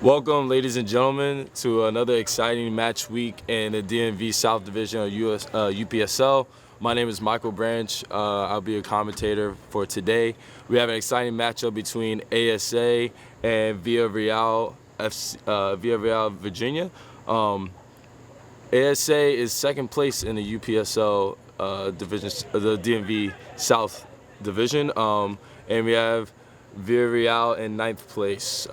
Welcome, ladies and gentlemen, to another exciting match week in the DMV South Division of UPSL. My name is Michael Branch. I'll be a commentator for today. We have an exciting matchup between ASA and Villareal, Virginia. ASA is second place in the UPSL division, the DMV South Division, and we have Villareal in ninth place.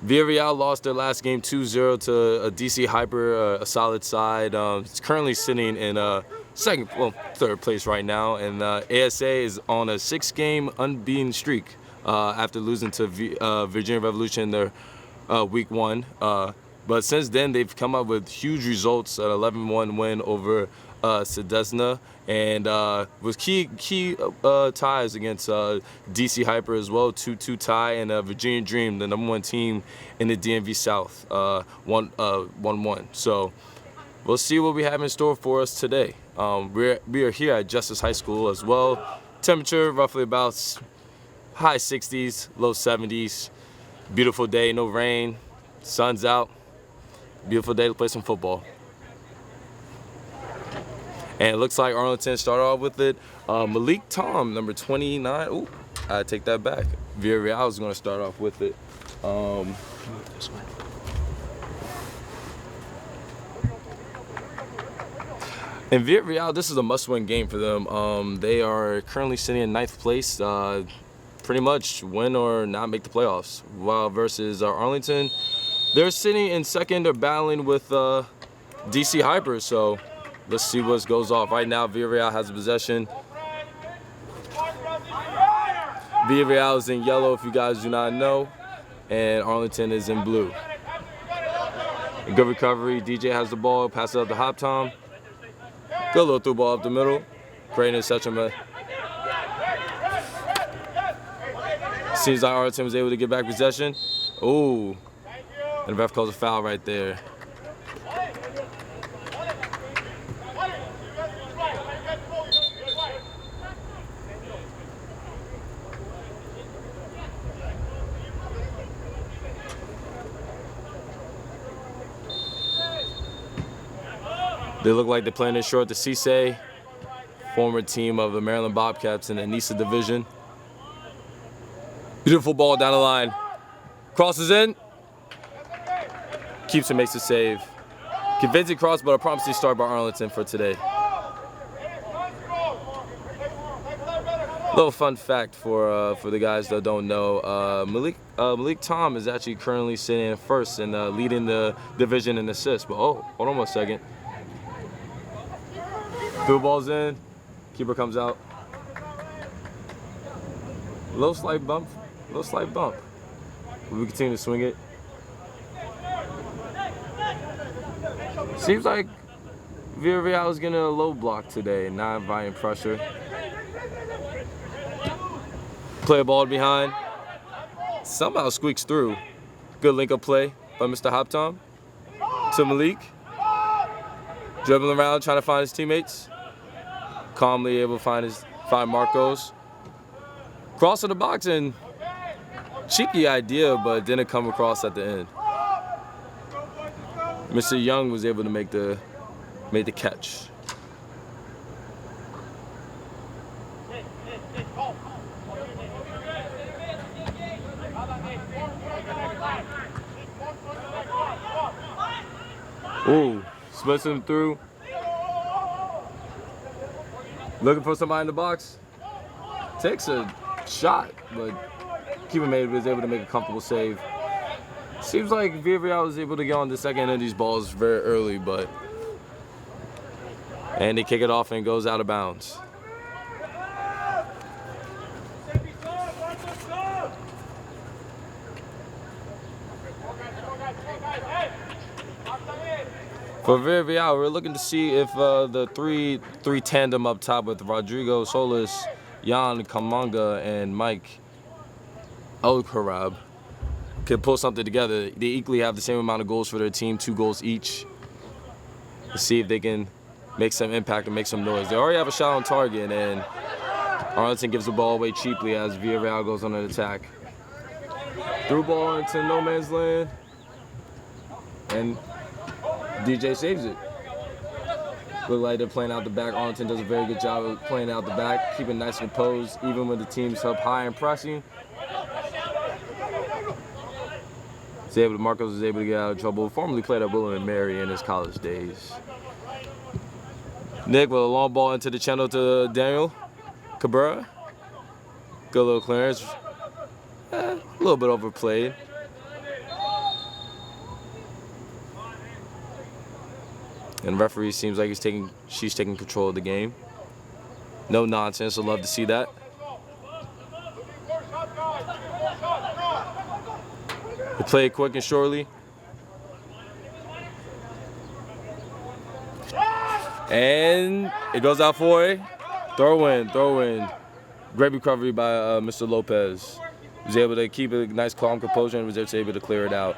Villareal lost their last game 2-0 to a DC Hyper, a solid side. It's currently sitting in third place right now, and ASA is on a 6-game unbeaten streak after losing to Virginia Revolution in their week 1. But since then, they've come up with huge results, an 11-1 win over Sedesna, and with key ties against DC Hyper as well, 2-2 tie, and Virginia Dream, the #1 team in the DMV South, 1-1. So we'll see what we have in store for us today. We are here at Justice High School as well. Temperature roughly about high 60s, low 70s. Beautiful day, no rain, sun's out. Beautiful day to play some football. And it looks like Arlington started off with it. Malik Tom, number 29. Ooh, I take that back. Villareal is going to start off with it. And Villareal, this is a must-win game for them. They are currently sitting in ninth place. Pretty much win or not make the playoffs. While versus Arlington, they're sitting in second or battling with DC Hyper. So let's see what goes off. Right now, Villareal has a possession. Villareal is in yellow, if you guys do not know, and Arlington is in blue. A good recovery. DJ has the ball, passes it up to Hop Tom. Good little through ball up the middle. Great interception. Seems like Arlington was able to get back possession. Ooh, and the ref calls a foul right there. They look like they're playing it short to Cisse, former team of the Maryland Bobcats in the NISA division. Beautiful ball down the line. Crosses in. Keeps and makes the save. Convincing cross, but a promising start by Arlington for today. Little fun fact for the guys that don't know, Malik Tom is actually currently sitting in first and leading the division in assists. But hold on one second. Through ball's in, keeper comes out. Little slight bump. We continue to swing it. Seems like Villareal is getting a low block today, not inviting pressure. Play a ball behind. Somehow squeaks through. Good link-up play by Mr. Hop Tom to Malik. Dribbling around, trying to find his teammates. Calmly able to find Marcos. Cross in the box, and cheeky idea, but didn't come across at the end. Mr. Young was able to make the catch. Ooh, splits him through. Looking for somebody in the box. Takes a shot, but keeper was able to make a comfortable save. Seems like Villareal was able to get on the second of these balls very early, and they kick it off and it goes out of bounds. For Villareal, we're looking to see if the three tandem up top with Rodrigo Solis, Jan Kamanga, and Mike Elkarab can pull something together. They equally have the same amount of goals for their team, 2 goals each. To see if they can make some impact and make some noise. They already have a shot on target, and Arlington gives the ball away cheaply as Villareal goes on an attack. Through ball into no man's land. And DJ saves it. Look like they're playing out the back. Arlington does a very good job of playing out the back, keeping nice and composed, even when the team's up high and pressing. Marcos was able to get out of trouble. Formerly played at William and Mary in his college days. Nick with a long ball into the channel to Daniel Cabrera. Good little clearance. A little bit overplayed. And the referee seems like she's taking control of the game. No nonsense, I'd love to see that. They play it quick and shortly. And it goes out for a throw in. Great recovery by Mr. Lopez. He was able to keep a nice calm composure and was able to clear it out.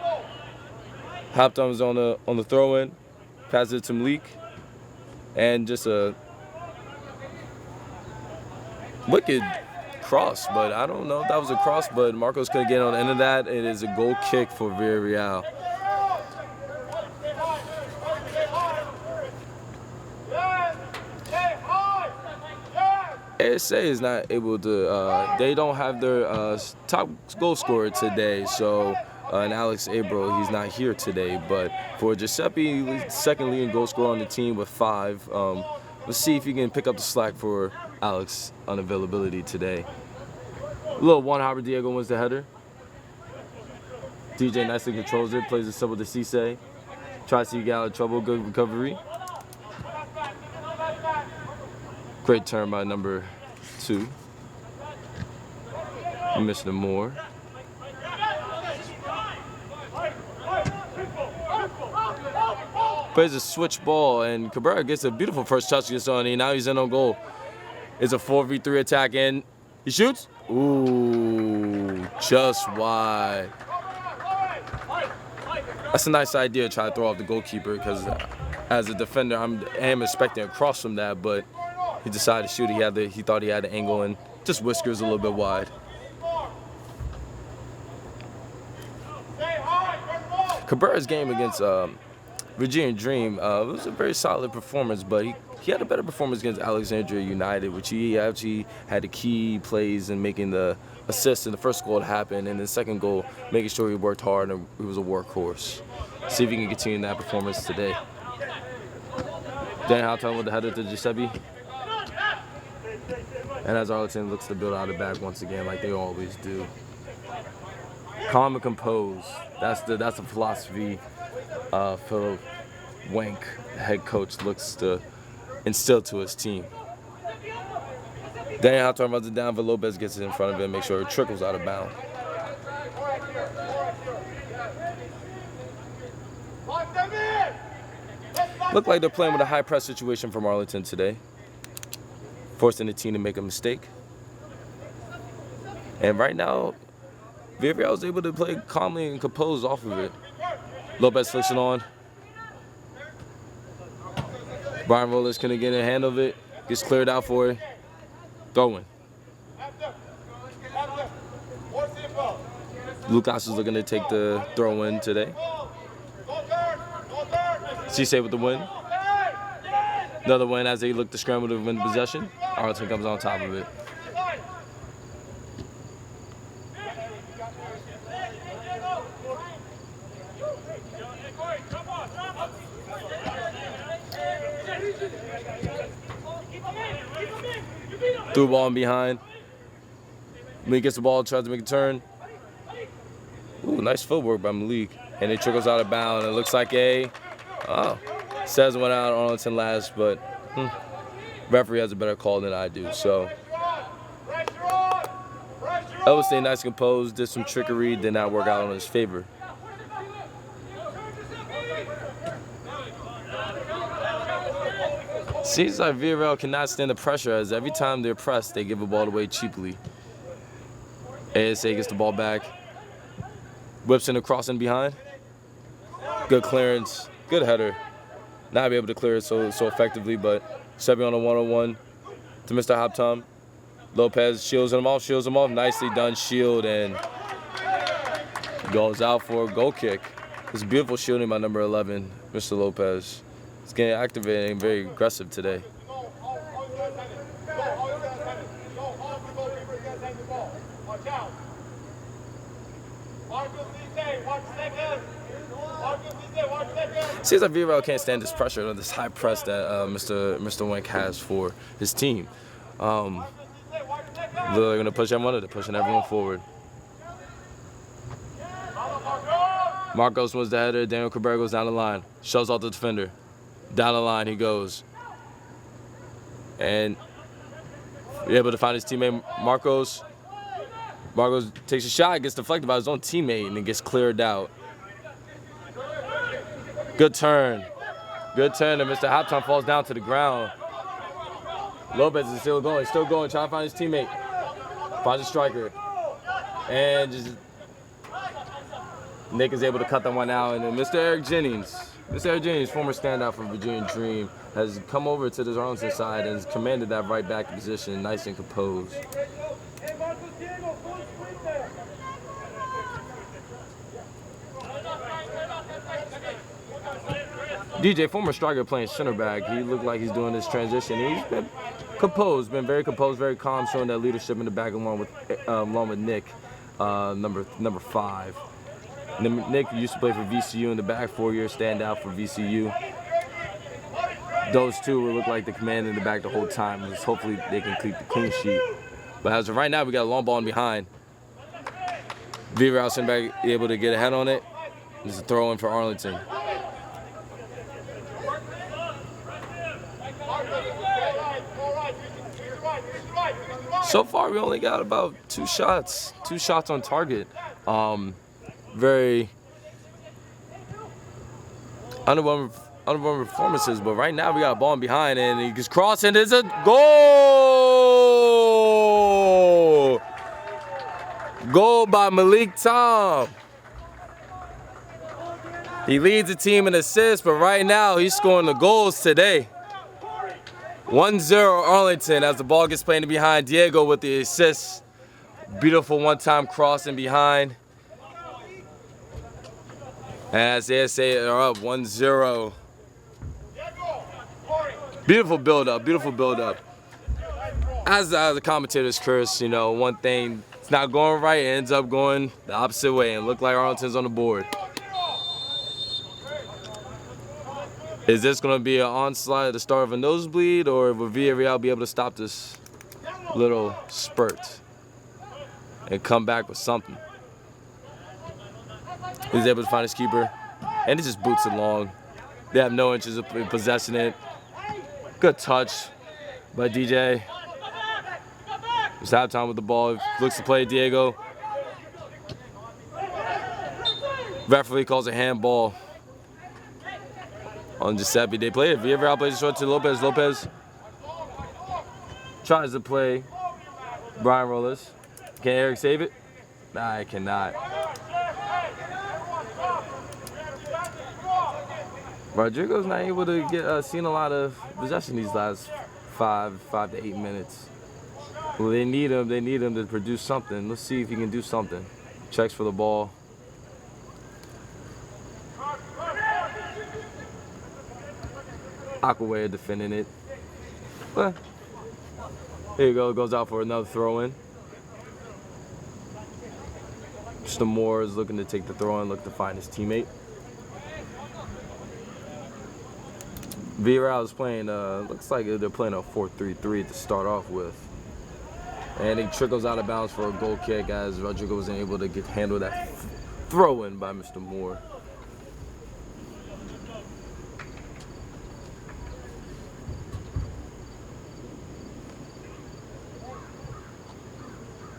Hop thumbs on the throw in. Passes it to Malik, and just a wicked cross, but I don't know if that was a cross, but Marcos couldn't get on the end of that. It is a goal kick for Villareal. ASA is not able to, they don't have their top goal scorer today, so and Alex Abro, he's not here today, but for Giuseppe, second leading goal scorer on the team with 5. Let's see if he can pick up the slack for Alex unavailability today. A little one hopper, Diego wins the header. DJ nicely controls it, plays it simple to Cisse. Tries to get out of trouble, good recovery. Great turn by number 2. Mr. Moore. Plays a switch ball, and Cabrera gets a beautiful first touch against Sonny. Now he's in on goal. It's a 4v3 attack, and he shoots. Ooh, just wide. That's a nice idea to try to throw off the goalkeeper, because as a defender, I am expecting a cross from that, but he decided to shoot. He thought he had the angle, and just whiskers a little bit wide. Cabrera's game against Virginia Dream was a very solid performance, but he had a better performance against Alexandria United, which he actually had the key plays in making the assist in the first goal to happen, and the second goal making sure he worked hard and he was a workhorse. See if he can continue that performance today. Dan Houghton with the header to Giuseppe. And as Arlington looks to build out the back once again, like they always do. Calm and composed. That's the philosophy Philip Wank, head coach, looks to instill to his team. Daniel Houghton runs it down, but Lopez gets it in front of it and makes sure it trickles out of bounds. Look like they're playing with a high press situation from Arlington today, forcing the team to make a mistake. And right now, Villareal was able to play calmly and composed off of it. Lopez flicks it on. Brian Rollers couldn't get a hand of it. Gets cleared out for it. Throw-in. Lucas is looking to take the throw-in today. Cisse with the win. Another win as they look to scramble to win possession. Arlington comes on top of it. Threw ball in behind. Malik gets the ball, tries to make a turn. Ooh, nice footwork by Malik. And it trickles out of bounds. It looks like says went out on Arlington last, but referee has a better call than I do. So Elvis stayed nice and composed, did some trickery, did not work out in his favor. Seems like Villareal cannot stand the pressure, as every time they're pressed, they give the ball away cheaply. ASA gets the ball back. Whips in the cross in behind. Good clearance. Good header. Not be able to clear it so effectively, but Sebi on a one-on-one to Mr. Hoptom. Lopez shields him off. Nicely done shield, and goes out for a goal kick. It's beautiful shooting by number 11, Mr. Lopez. He's getting activated and very aggressive today. Seems like Villareal can't stand this pressure or this high press that Mr. Wink has for his team. They're going to push everyone. They're pushing everyone forward. Marcos wins the header. Daniel Cabrera goes down the line. Shoves off the defender. Down the line he goes. And able to find his teammate Marcos. Marcos takes a shot, gets deflected by his own teammate, and it gets cleared out. Good turn. Good turn, and Mr. Halftime falls down to the ground. Lopez is still going, trying to find his teammate. Finds a striker. And just Nick is able to cut that one out. And then Mr. Eric Jennings, former standout for Virginia Dream, has come over to this Arlington side and has commanded that right back position, nice and composed. DJ, former striker playing center back, he looked like he's doing this transition. He's been composed, very calm, showing that leadership in the back along with Nick, number 5. Nick used to play for VCU in the back, 4-year standout for VCU. Those two will look like the command in the back the whole time. Just hopefully they can keep the clean sheet. But as of right now, we got a long ball in behind. Villareal sitting back, able to get a head on it. This is a throw in for Arlington. So far, we only got about 2 shots on target. Very underwhelming performances, but right now we got a ball in behind, and he gets crossed, and it's a goal! Goal by Malik Tom. He leads the team in assists, but right now he's scoring the goals today. 1-0 Arlington as the ball gets played in behind. Diego with the assist. Beautiful one-time cross in behind. And as the SA are up 1-0. Beautiful build-up. As the commentators curse, you know, one thing, it's not going right, it ends up going the opposite way and look like Arlington's on the board. Is this going to be an onslaught at the start of a nosebleed, or will Villareal be able to stop this little spurt and come back with something? He's able to find his keeper, and he just boots it long. They have no interest in possessing it. Good touch by DJ. It's halftime with the ball. Looks to play Diego. Referee calls a handball on Giuseppe. They play it. Villareal plays it short to Lopez. Lopez tries to play Brian Rollers. Can Eric save it? Nah, I cannot. Rodrigo's not able to get seen a lot of possession these last 5 to 8 minutes. Well, they need him. They need him to produce something. Let's see if he can do something. Checks for the ball. Aquaway defending it. But here you go. Goes out for another throw-in. Mr. Moore is looking to take the throw-in, look to find his teammate. Villareal is playing, looks like they're playing a 4-3-3 to start off with. And he trickles out of bounds for a goal kick as Rodrigo wasn't able to handle that throw-in by Mr. Moore.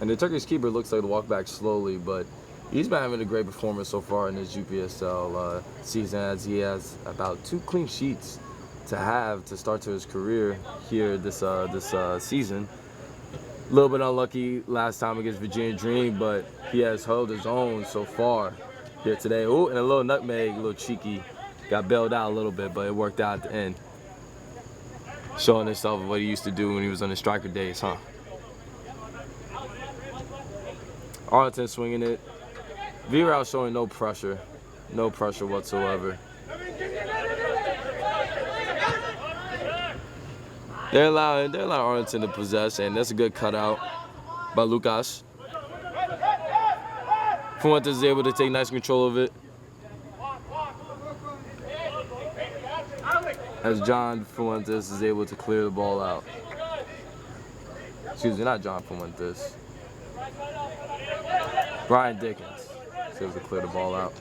And the Turkish keeper looks like to walk back slowly, but he's been having a great performance so far in his UPSL season, as he has about 2 clean sheets to have to start to his career here this season. A little bit unlucky last time against Virginia Dream, but he has held his own so far here today. Ooh, and a little nutmeg, a little cheeky. Got bailed out a little bit, but it worked out at the end. Showing himself what he used to do when he was on his striker days, huh? Arlington swinging it. Villareal showing no pressure. No pressure whatsoever. They're allowing Arlington to possess, and that's a good cutout by Lucas. Fuentes is able to take nice control of it. As John Fuentes is able to clear the ball out. Excuse me, not John Fuentes. Brian Dickens is able to clear the ball out.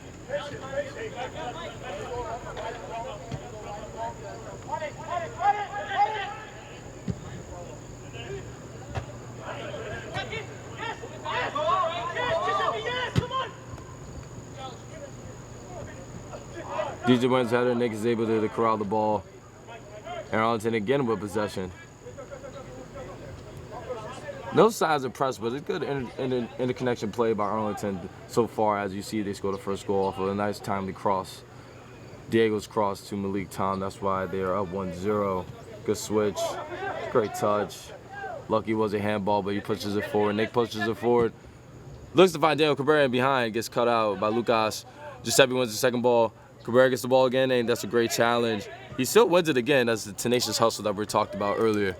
DJ Williams header, Nick is able to corral the ball. And Arlington again with possession. No signs of press, but it's good interconnection play by Arlington so far. As you see, they scored the first goal off of a nice timely cross. Diego's cross to Malik Tom. That's why they are up 1-0. Good switch. Great touch. Lucky was a handball, but he pushes it forward. Nick pushes it forward. Looks to find Daniel Cabrera behind. Gets cut out by Lucas. Giuseppe wins the second ball. Cabrera gets the ball again, and that's a great challenge. He still wins it again. That's the tenacious hustle that we talked about earlier.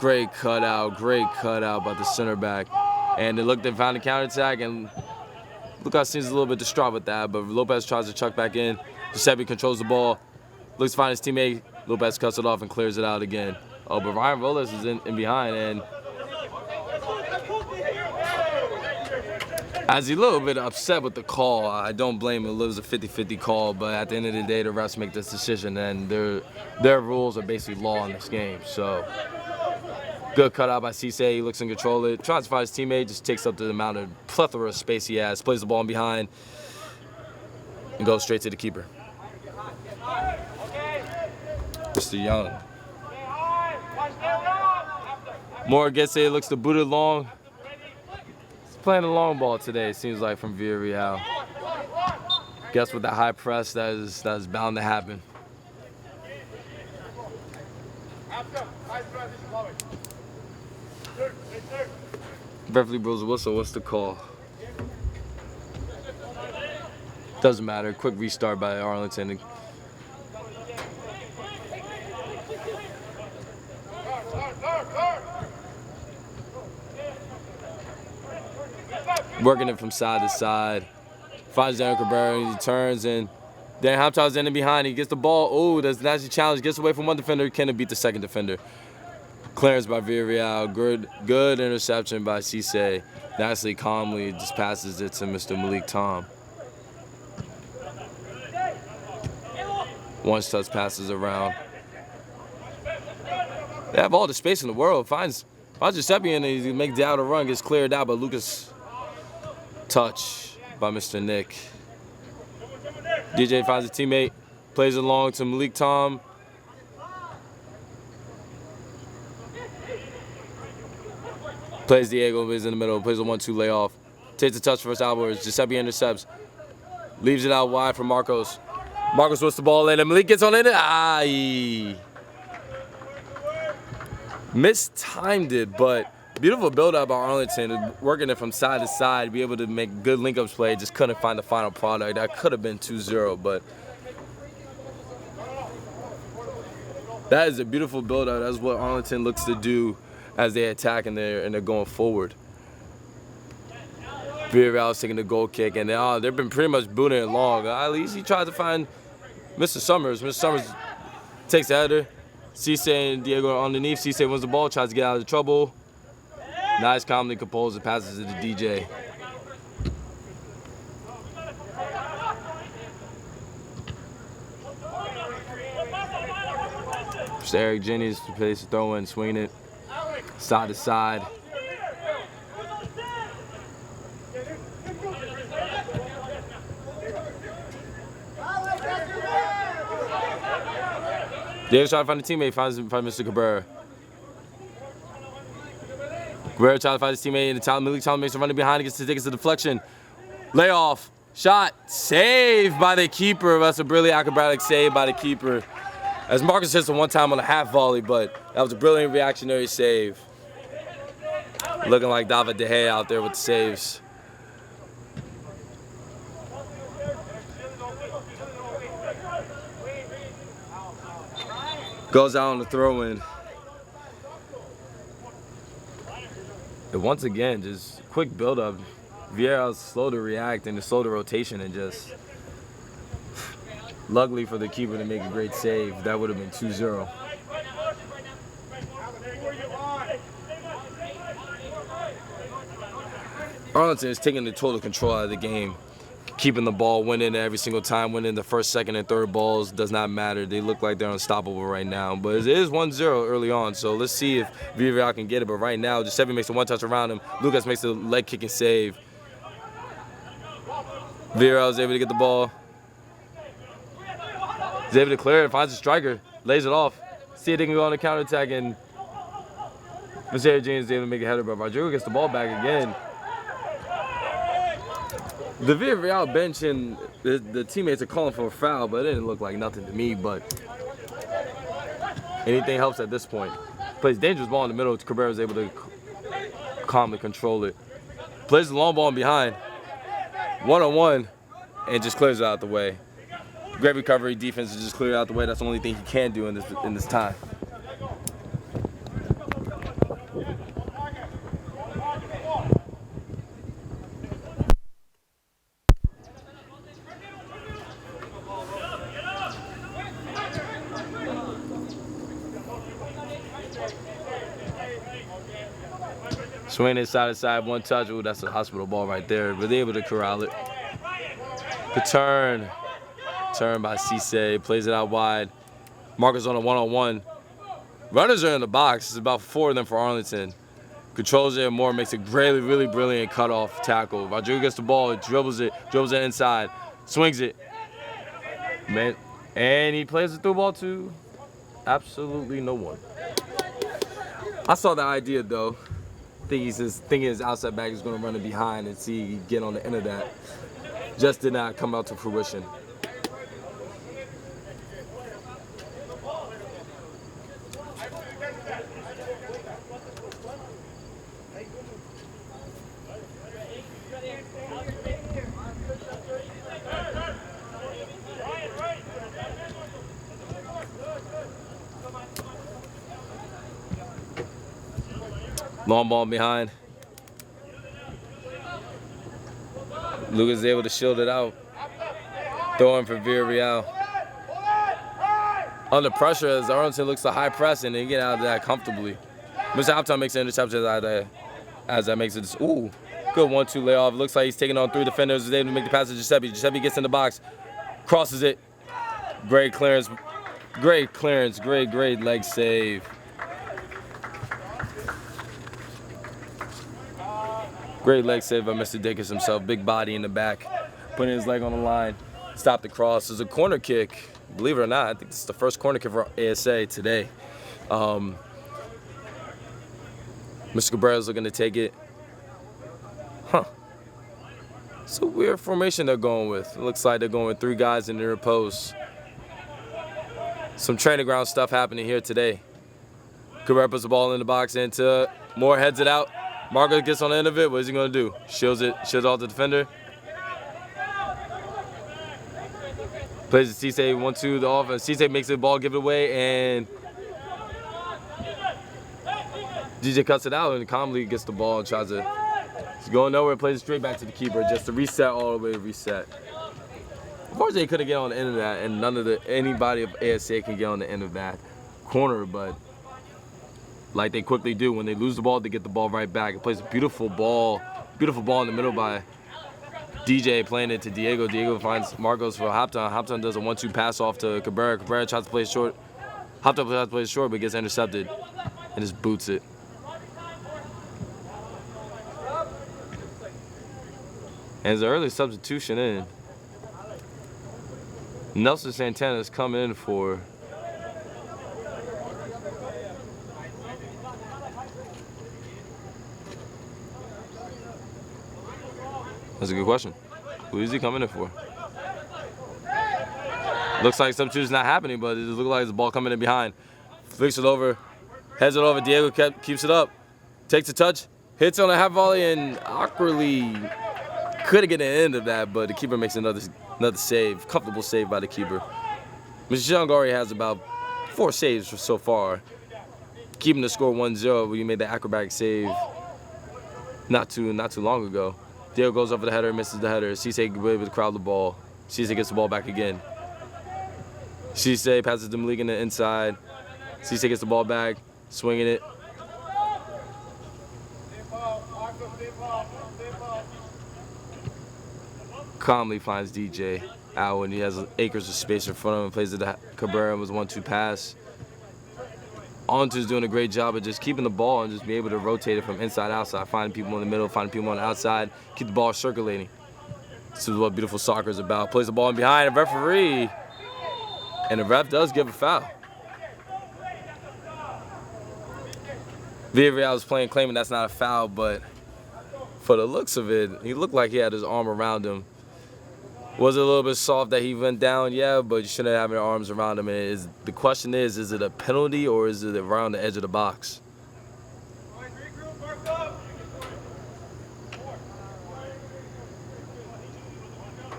Great cutout by the center back. And they looked and found a counterattack, and Lucas seems a little bit distraught with that, but Lopez tries to chuck back in. Giuseppe controls the ball. Looks to find his teammate. Lopez cuts it off and clears it out again. Oh, but Ryan Robles is in behind, and as he's a little bit upset with the call. I don't blame him. It was a 50-50 call, but at the end of the day, the refs make this decision, and their rules are basically law in this game. So, good cutout by Cisse. He looks in control of it. Tries to find his teammate, just takes up the amount of plethora of space he has, plays the ball in behind, and goes straight to the keeper. Mr. Young. Moore gets it, looks to boot it long. Playing the long ball today, it seems like, from Villareal. Guess with the high press, that is bound to happen. Beverly blows a whistle. What's the call? Doesn't matter. Quick restart by Arlington. Working it from side to side. Finds Daniel Cabrera, he turns, and Dan Hoptow's in behind. He gets the ball. Oh, that's a nasty challenge. Gets away from one defender. Can beat the second defender. Clearance by Villareal. Good interception by Cisse. Nicely, calmly, just passes it to Mr. Malik Tom. Once touch passes around. They have all the space in the world. Finds Giuseppe, and he makes the outer run. Gets cleared out by Lucas. Touch by Mr. Nick. DJ finds a teammate, plays it along to Malik Tom. Plays Diego, is in the middle, plays a 1-2 layoff. Takes a touch first Alvarez. Giuseppe intercepts. Leaves it out wide for Marcos. Marcos puts the ball in, and Malik gets on it. Aye. Mistimed it, but beautiful build-up by Arlington, working it from side to side, be able to make good link-ups play. Just couldn't find the final product. That could have been 2-0, but that is a beautiful build-up. That's what Arlington looks to do as they attack and they're going forward. Villareal's taking the goal kick, and they've been pretty much booting it long. At least he tried to find Mr. Summers. Mr. Summers takes the header. Cisse and Diego are underneath. Cisse wins the ball, tries to get out of the trouble. Nice, calmly composed, and passes it to DJ. Just Eric Jennings plays the throw in, swing it side to side. Diego's trying to find a teammate, finds Mr. Cabrera. Cabrera trying to find his teammate, and Malik Tom makes a running behind, gets a deflection. Layoff, shot, saved by the keeper. That's a brilliant acrobatic save by the keeper. As Marcus hits it one time on a half volley, but that was a brilliant reactionary save. Looking like David De Gea out there with the saves. Goes out on the throw-in. And once again, just quick build-up. Villareal's slow to react and slow to rotation, and just luckily for the keeper to make a great save. That would have been 2-0. Arlington is taking the total control out of the game, keeping the ball, winning every single time, winning the first, second, and third balls. Does not matter. They look like they're unstoppable right now. But it is 1-0 early on, so let's see if Villareal can get it. But right now, Giuseppe makes a one-touch around him. Lucas makes a leg-kicking save. Villareal is able to get the ball. He's able to clear it, finds a striker, lays it off. See if they can go on the counterattack, and Mr. James is able to make a header, but Rodrigo gets the ball back again. The Villareal bench and the teammates are calling for a foul, but it didn't look like nothing to me. But anything helps at this point. Plays dangerous ball in the middle. Cabrera is able to calmly control it. Plays the long ball in behind. One-on-one, and just clears it out the way. Great recovery, defense is just clear out the way. That's the only thing he can do in this time. Swing it side to side, one touch. Ooh, that's a hospital ball right there. But they're able to corral it. Good turn. Turn by Cisse. Plays it out wide. Marcus on a one-on-one. Runners are in the box. It's about 4 of them for Arlington. Controls it more, makes a really brilliant cutoff tackle. Rodrigo gets the ball, dribbles it inside, swings it. Man, and he plays it through ball to absolutely no one. I saw the idea though. Thinking his outside back is going to run it behind and see get on the end of that. Just did not come out to fruition. Long ball behind. Lucas is able to shield it out. Throwing for Villareal. Under pressure as Arlington looks to high press and they get out of that comfortably. Mr. Halftime makes an interception out of that as that makes it. Ooh, good 1-2 layoff. Looks like he's taking on 3 defenders. He's able to make the pass to Giuseppe. Giuseppe gets in the box, crosses it. Great clearance. Great leg save. Great leg save by Mr. Dickens himself. Big body in the back, putting his leg on the line. Stop the cross. There's a corner kick. Believe it or not, I think this is the first corner kick for ASA today. Mr. Cabrera's looking to take it. It's a weird formation they're going with. It looks like they're going with 3 guys in their post. Some training ground stuff happening here today. Cabrera puts the ball in the box into Moore, heads it out. Marcus gets on the end of it. What is he going to do? Shields off the defender. Plays the Cisse 1-2 the offense. Cisse makes the ball, give it away, and DJ cuts it out and calmly gets the ball and tries to. He's going nowhere. Plays it straight back to the keeper just to reset all the way to reset. Of course, they couldn't get on the end of that, and anybody of ASA can get on the end of that corner, but. Like they quickly do. When they lose the ball, they get the ball right back. It plays a beautiful ball in the middle by DJ, playing it to Diego. Diego finds Marcos for Halftime. Halftime does a 1-2 pass off to Cabrera. Cabrera tries to play it short. Halftime tries to play it short, but gets intercepted and just boots it. And there's an early substitution in. Nelson Santana's come in for. That's a good question. Who is he coming in for? Looks like substitution's not happening, but it looks like the ball coming in behind. Flicks it over, heads it over. Diego keeps it up, takes a touch, hits on a half volley, and awkwardly could have gotten the end of that, but the keeper makes another save. Comfortable save by the keeper. Mr. Young already has about 4 saves so far, keeping the score 1-0. We made the acrobatic save not too long ago. Diego goes over the header, misses the header. Cisse able to crowd the ball. Cisse gets the ball back again. Cisse passes to Malik in the inside. Cisse gets the ball back, swinging it. Calmly finds DJ out when he has acres of space in front of him. Plays it to Cabrera, was 1-2 pass. Onto's doing a great job of just keeping the ball and just be able to rotate it from inside outside, finding people in the middle, finding people on the outside, keep the ball circulating. This is what beautiful soccer is about. Plays the ball in behind a referee, and the ref does give a foul. Villareal was claiming that's not a foul, but for the looks of it, he looked like he had his arm around him. Was it a little bit soft that he went down? Yeah, but you shouldn't have your arms around him. And the question is it a penalty or is it around the edge of the box?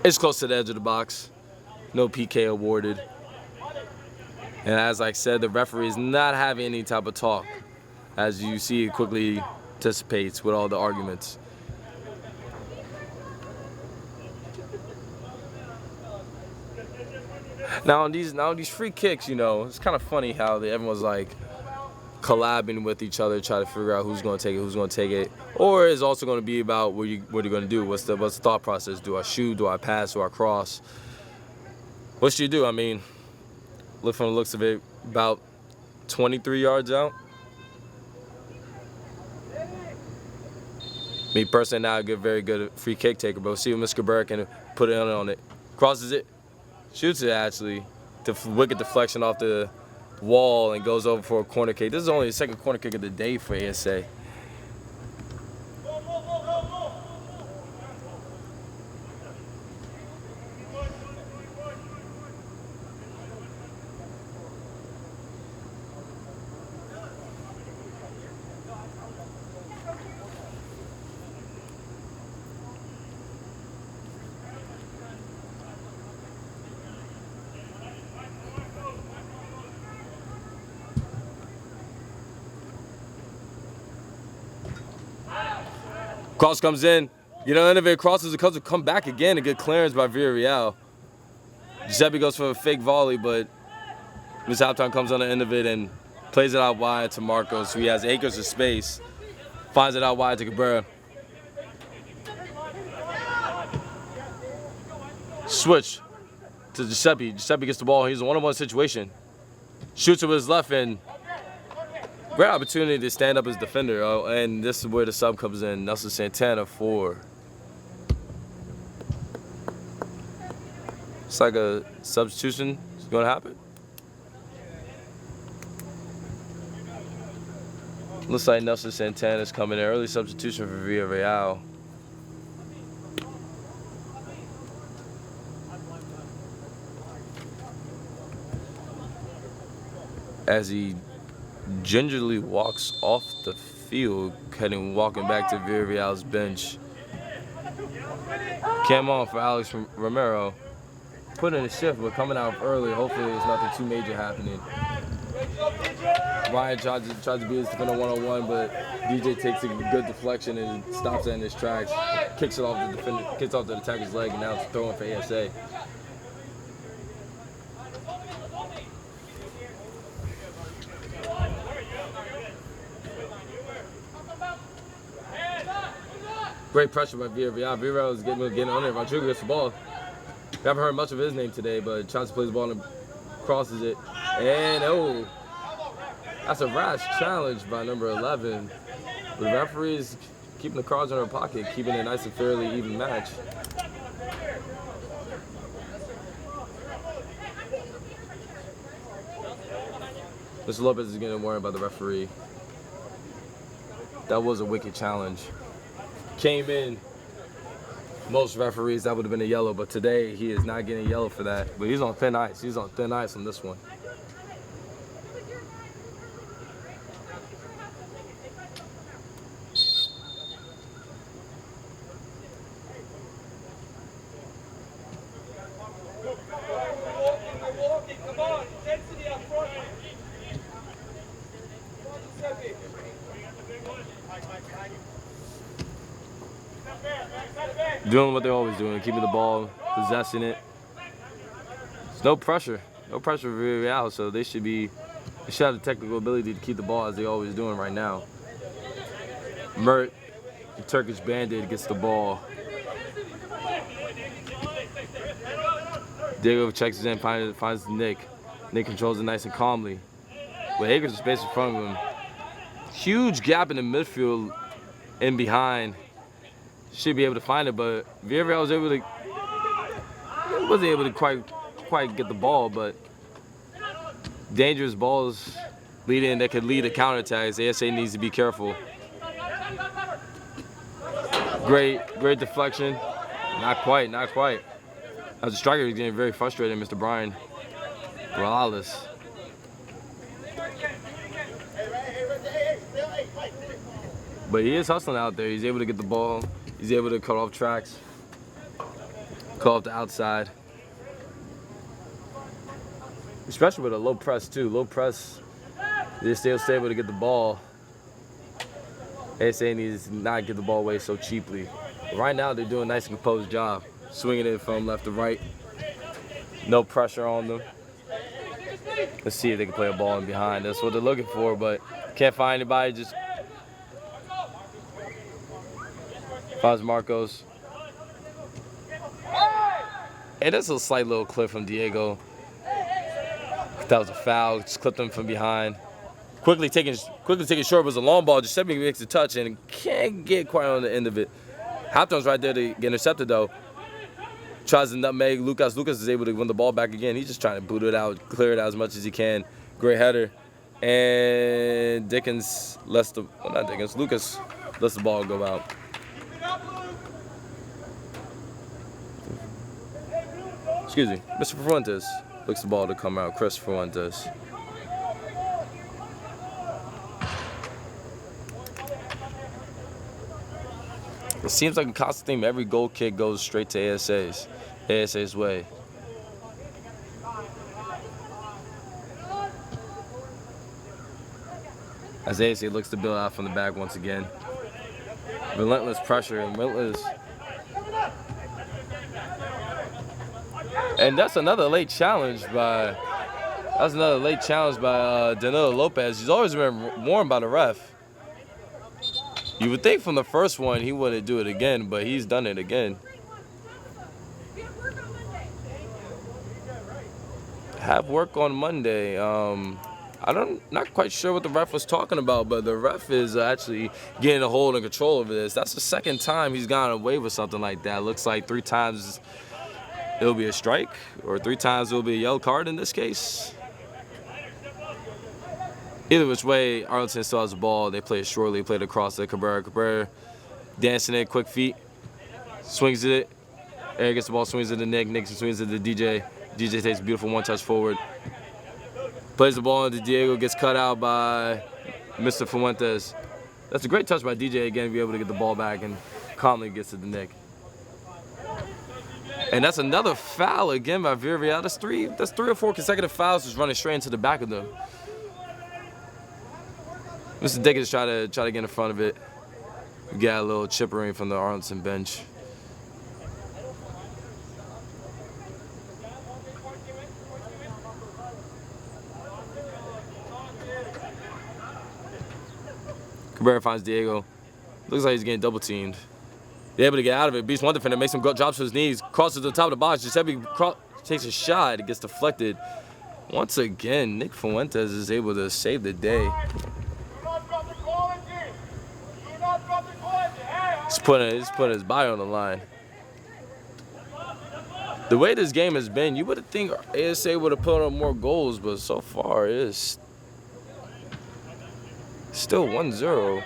It's close to the edge of the box. No PK awarded. And as I said, the referee is not having any type of talk. As you see, it quickly dissipates with all the arguments. Now on these free kicks, you know, it's kind of funny how everyone's like collabing with each other, trying to figure out who's going to take it, or it's also going to be about what you're going to do. What's the thought process? Do I shoot? Do I pass? Do I cross? What should you do? I mean, look from the looks of it, about 23 yards out. Me personally, not a very good free kick taker, but we'll see if Mr. Cabrera can put it on it. Crosses it. Shoots it actually, wicked deflection off the wall and goes over for a corner kick. This is only the second corner kick of the day for ASA. Cross comes in, you know, Innovate crosses, it comes to come back again, a good clearance by Villareal. Giuseppe goes for a fake volley, but Miss Halftime comes on the end of it and plays it out wide to Marcos, who he has acres of space, finds it out wide to Cabrera. Switch to Giuseppe. Giuseppe gets the ball, he's in a one-on-one situation. Shoots it with his left and great opportunity to stand up as defender, and this is where the sub comes in. Nelson Santana for. It's like a substitution is going to happen. Looks like Nelson Santana is coming in. Early substitution for Villareal. As he gingerly walks off the field, walking back to Villareal's bench. Came on for Alex Romero. Put in a shift, but coming out early. Hopefully there's nothing too major happening. Ryan tries to be his defender one-on-one, but DJ takes a good deflection and stops it in his tracks. Kicks it off the defender, kicks off the attacker's leg, and now it's throwing for ASA. Great pressure by Villareal. Villareal is getting on it. Rodrigo gets the ball. We haven't heard much of his name today, but tries to play the ball and crosses it. And oh, that's a rash challenge by number 11. The referee is keeping the cards in her pocket, keeping it nice and fairly even match. Mr. Lopez is getting worried about the referee. That was a wicked challenge. Came in, most referees, that would have been a yellow, but today he is not getting a yellow for that. But he's on thin ice. He's on thin ice on this one. Come on, intensity up front. Doing what they're always doing, keeping the ball, possessing it. There's no pressure for Villareal, so they should have the technical ability to keep the ball as they're always doing right now. Mert, the Turkish Bandit, gets the ball. Diego checks his in, finds Nick. Nick controls it nice and calmly. With acres of space in front of him. Huge gap in the midfield and behind. Should be able to find it, but Villareal wasn't able to quite get the ball, but dangerous balls leading that could lead to counterattacks. ASA needs to be careful. Great deflection. Not quite. As a striker, he's getting very frustrated, Mr. Brian Morales. But he is hustling out there. He's able to get the ball. He's able to cut off tracks, cut off the outside. Especially with a low press too. Low press, they're still able to get the ball. ASA needs to not get the ball away so cheaply. But right now they're doing a nice and composed job. Swinging it from left to right. No pressure on them. Let's see if they can play a ball in behind. That's what they're looking for, but can't find anybody. Just finds Marcos. And that's a slight little clip from Diego. That was a foul. Just clipped him from behind. Quickly taking short was a long ball. Giuseppe makes a touch and can't get quite on the end of it. Hopton's right there to get intercepted though. Tries to nutmeg Lucas. Lucas is able to win the ball back again. He's just trying to boot it out, clear it out as much as he can. Great header. And Lucas lets the ball go out. Excuse me, Mr. Fuentes looks the ball to come out. Chris Fuentes. It seems like a constant theme. Every goal kick goes straight to ASA's way. As ASA looks to build out from the back once again. Relentless pressure and relentless. And that's another late challenge by Danilo Lopez. He's always been warned by the ref. You would think from the first one he wouldn't do it again, but he's done it again. Have work on Monday. Not quite sure what the ref was talking about, but the ref is actually getting a hold and control over this. That's the second time he's gone away with something like that. Looks like 3 times it'll be a strike, or 3 times it'll be a yellow card in this case. Either which way, Arlington still has the ball. They play it shortly, play it across to Cabrera. Cabrera dancing it, quick feet, swings it. Eric gets the ball, swings it to Nick. Nick swings it to DJ. DJ takes a beautiful one-touch forward. Plays the ball into Diego, gets cut out by Mr. Fuentes. That's a great touch by DJ again to be able to get the ball back and calmly gets to the Nick. And that's another foul again by Villareal. That's 3 or 4 consecutive fouls just running straight into the back of them. Mr. Dickens try to get in front of it. We got a little chippering from the Arlington bench. Cabrera finds Diego. Looks like he's getting double teamed. They're able to get out of it. Beats one defender, makes him drop to his knees, crosses to the top of the box. Giuseppe takes a shot. It gets deflected. Once again, Nick Fuentes is able to save the day. He's putting his body on the line. The way this game has been, you would think ASA would have put up more goals, but so far it is still 1-0.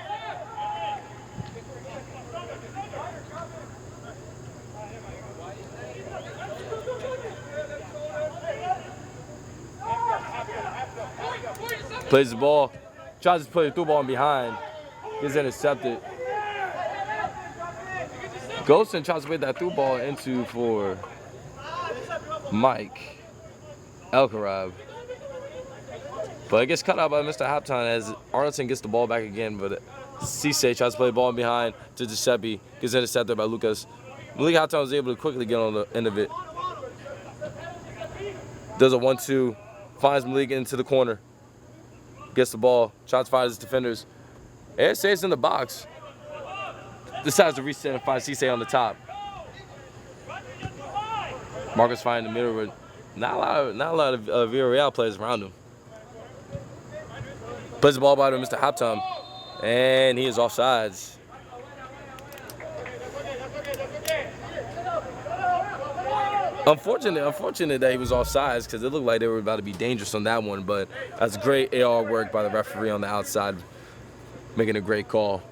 Plays the ball, tries to play the through ball in behind, gets intercepted. Golson tries to play that through ball into for Mike Elkarab. But it gets cut out by Mr. Halftime as Arlington gets the ball back again, but Cisse tries to play the ball behind to Giuseppe, gets intercepted by Lucas. Malik Halftime was able to quickly get on the end of it. Does a 1-2, finds Malik into the corner, gets the ball, tries to find his defenders. ASA is in the box. Decides to reset and find Cisse on the top. Marcus finds the middle, but not a lot of Villareal players around him. Plays the ball by to Mr. Halftime, and he is offsides. Unfortunate that he was offsides because it looked like they were about to be dangerous on that one, but that's great AR work by the referee on the outside, making a great call.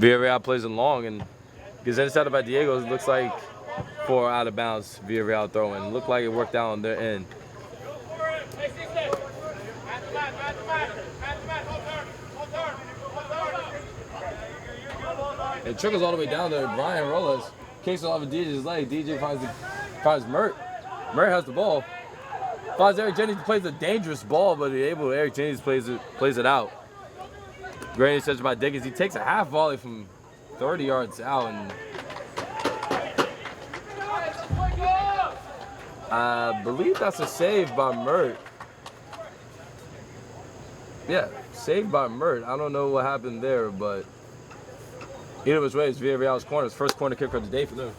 Villareal plays it long and gets intercepted by Diego. It looks like 4 out of bounds. Villareal throwing. Looked like it worked out on their end. It trickles all the way down there. Brian Rolas kicks it off of DJ's leg. DJ finds Mert. Mert has the ball. Finds Eric Jennings, plays a dangerous ball, but Eric Jennings plays it out. Great interception by Dickens. He takes a half volley from 30 yards out, and I believe that's a save by Mert. Yeah, saved by Mert. I don't know what happened there, but either which way, it's Villareal's corner. It's first corner kick of the day for them.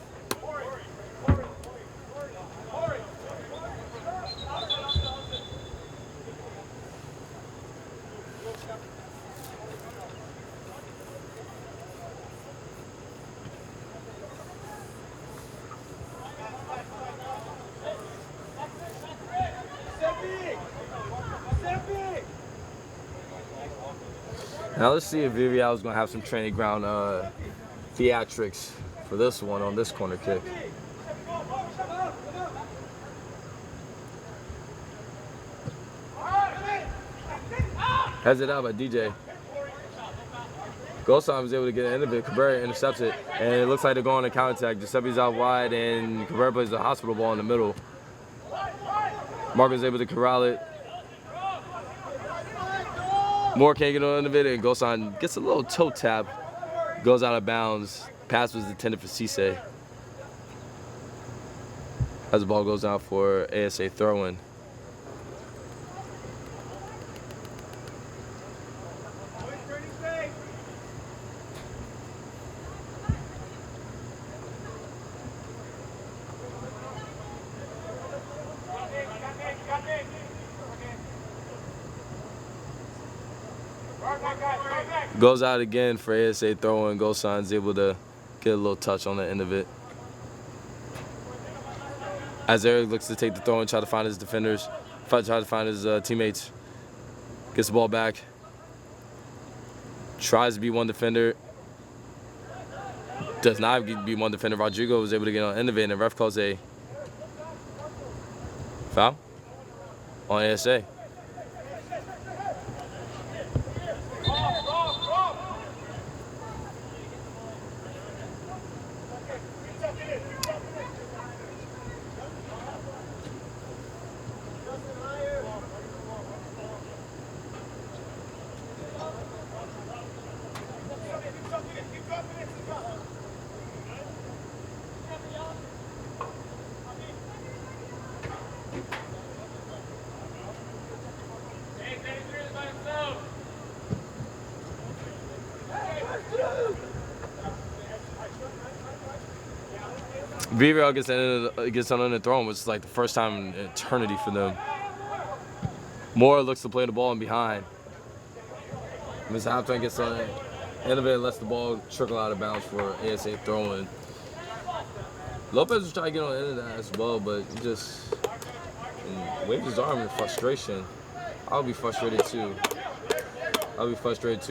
Now let's see if Villareal is going to have some training ground theatrics for this one on this corner kick. Has it out by DJ. Gosam is able to get an end of it. Cabrera intercepts it, and it looks like they're going to counterattack. Giuseppe's out wide, and Cabrera plays the hospital ball in the middle. Marcus is able to corral it. Moore can't get on the end of it, and Gosam gets a little toe tap. Goes out of bounds. Pass was intended for Cisse. As the ball goes out for ASA throw-in. Goes out again for ASA throw-in. Gosan's able to get a little touch on the end of it. As Eric looks to take the throw and try to find his defenders, try to find his teammates. Gets the ball back. Tries to be one defender. Does not be one defender. Rodrigo was able to get on the end of it, and the ref calls a foul on ASA. Villareal gets on the throne, which is like the first time in eternity for them. Moore looks to play the ball in behind. Mr. Halftime gets on the end of it and lets the ball trickle out of bounds for ASA throw-in. Lopez was trying to get on the end of that as well, but he just waved his arm in frustration. I'll be frustrated too.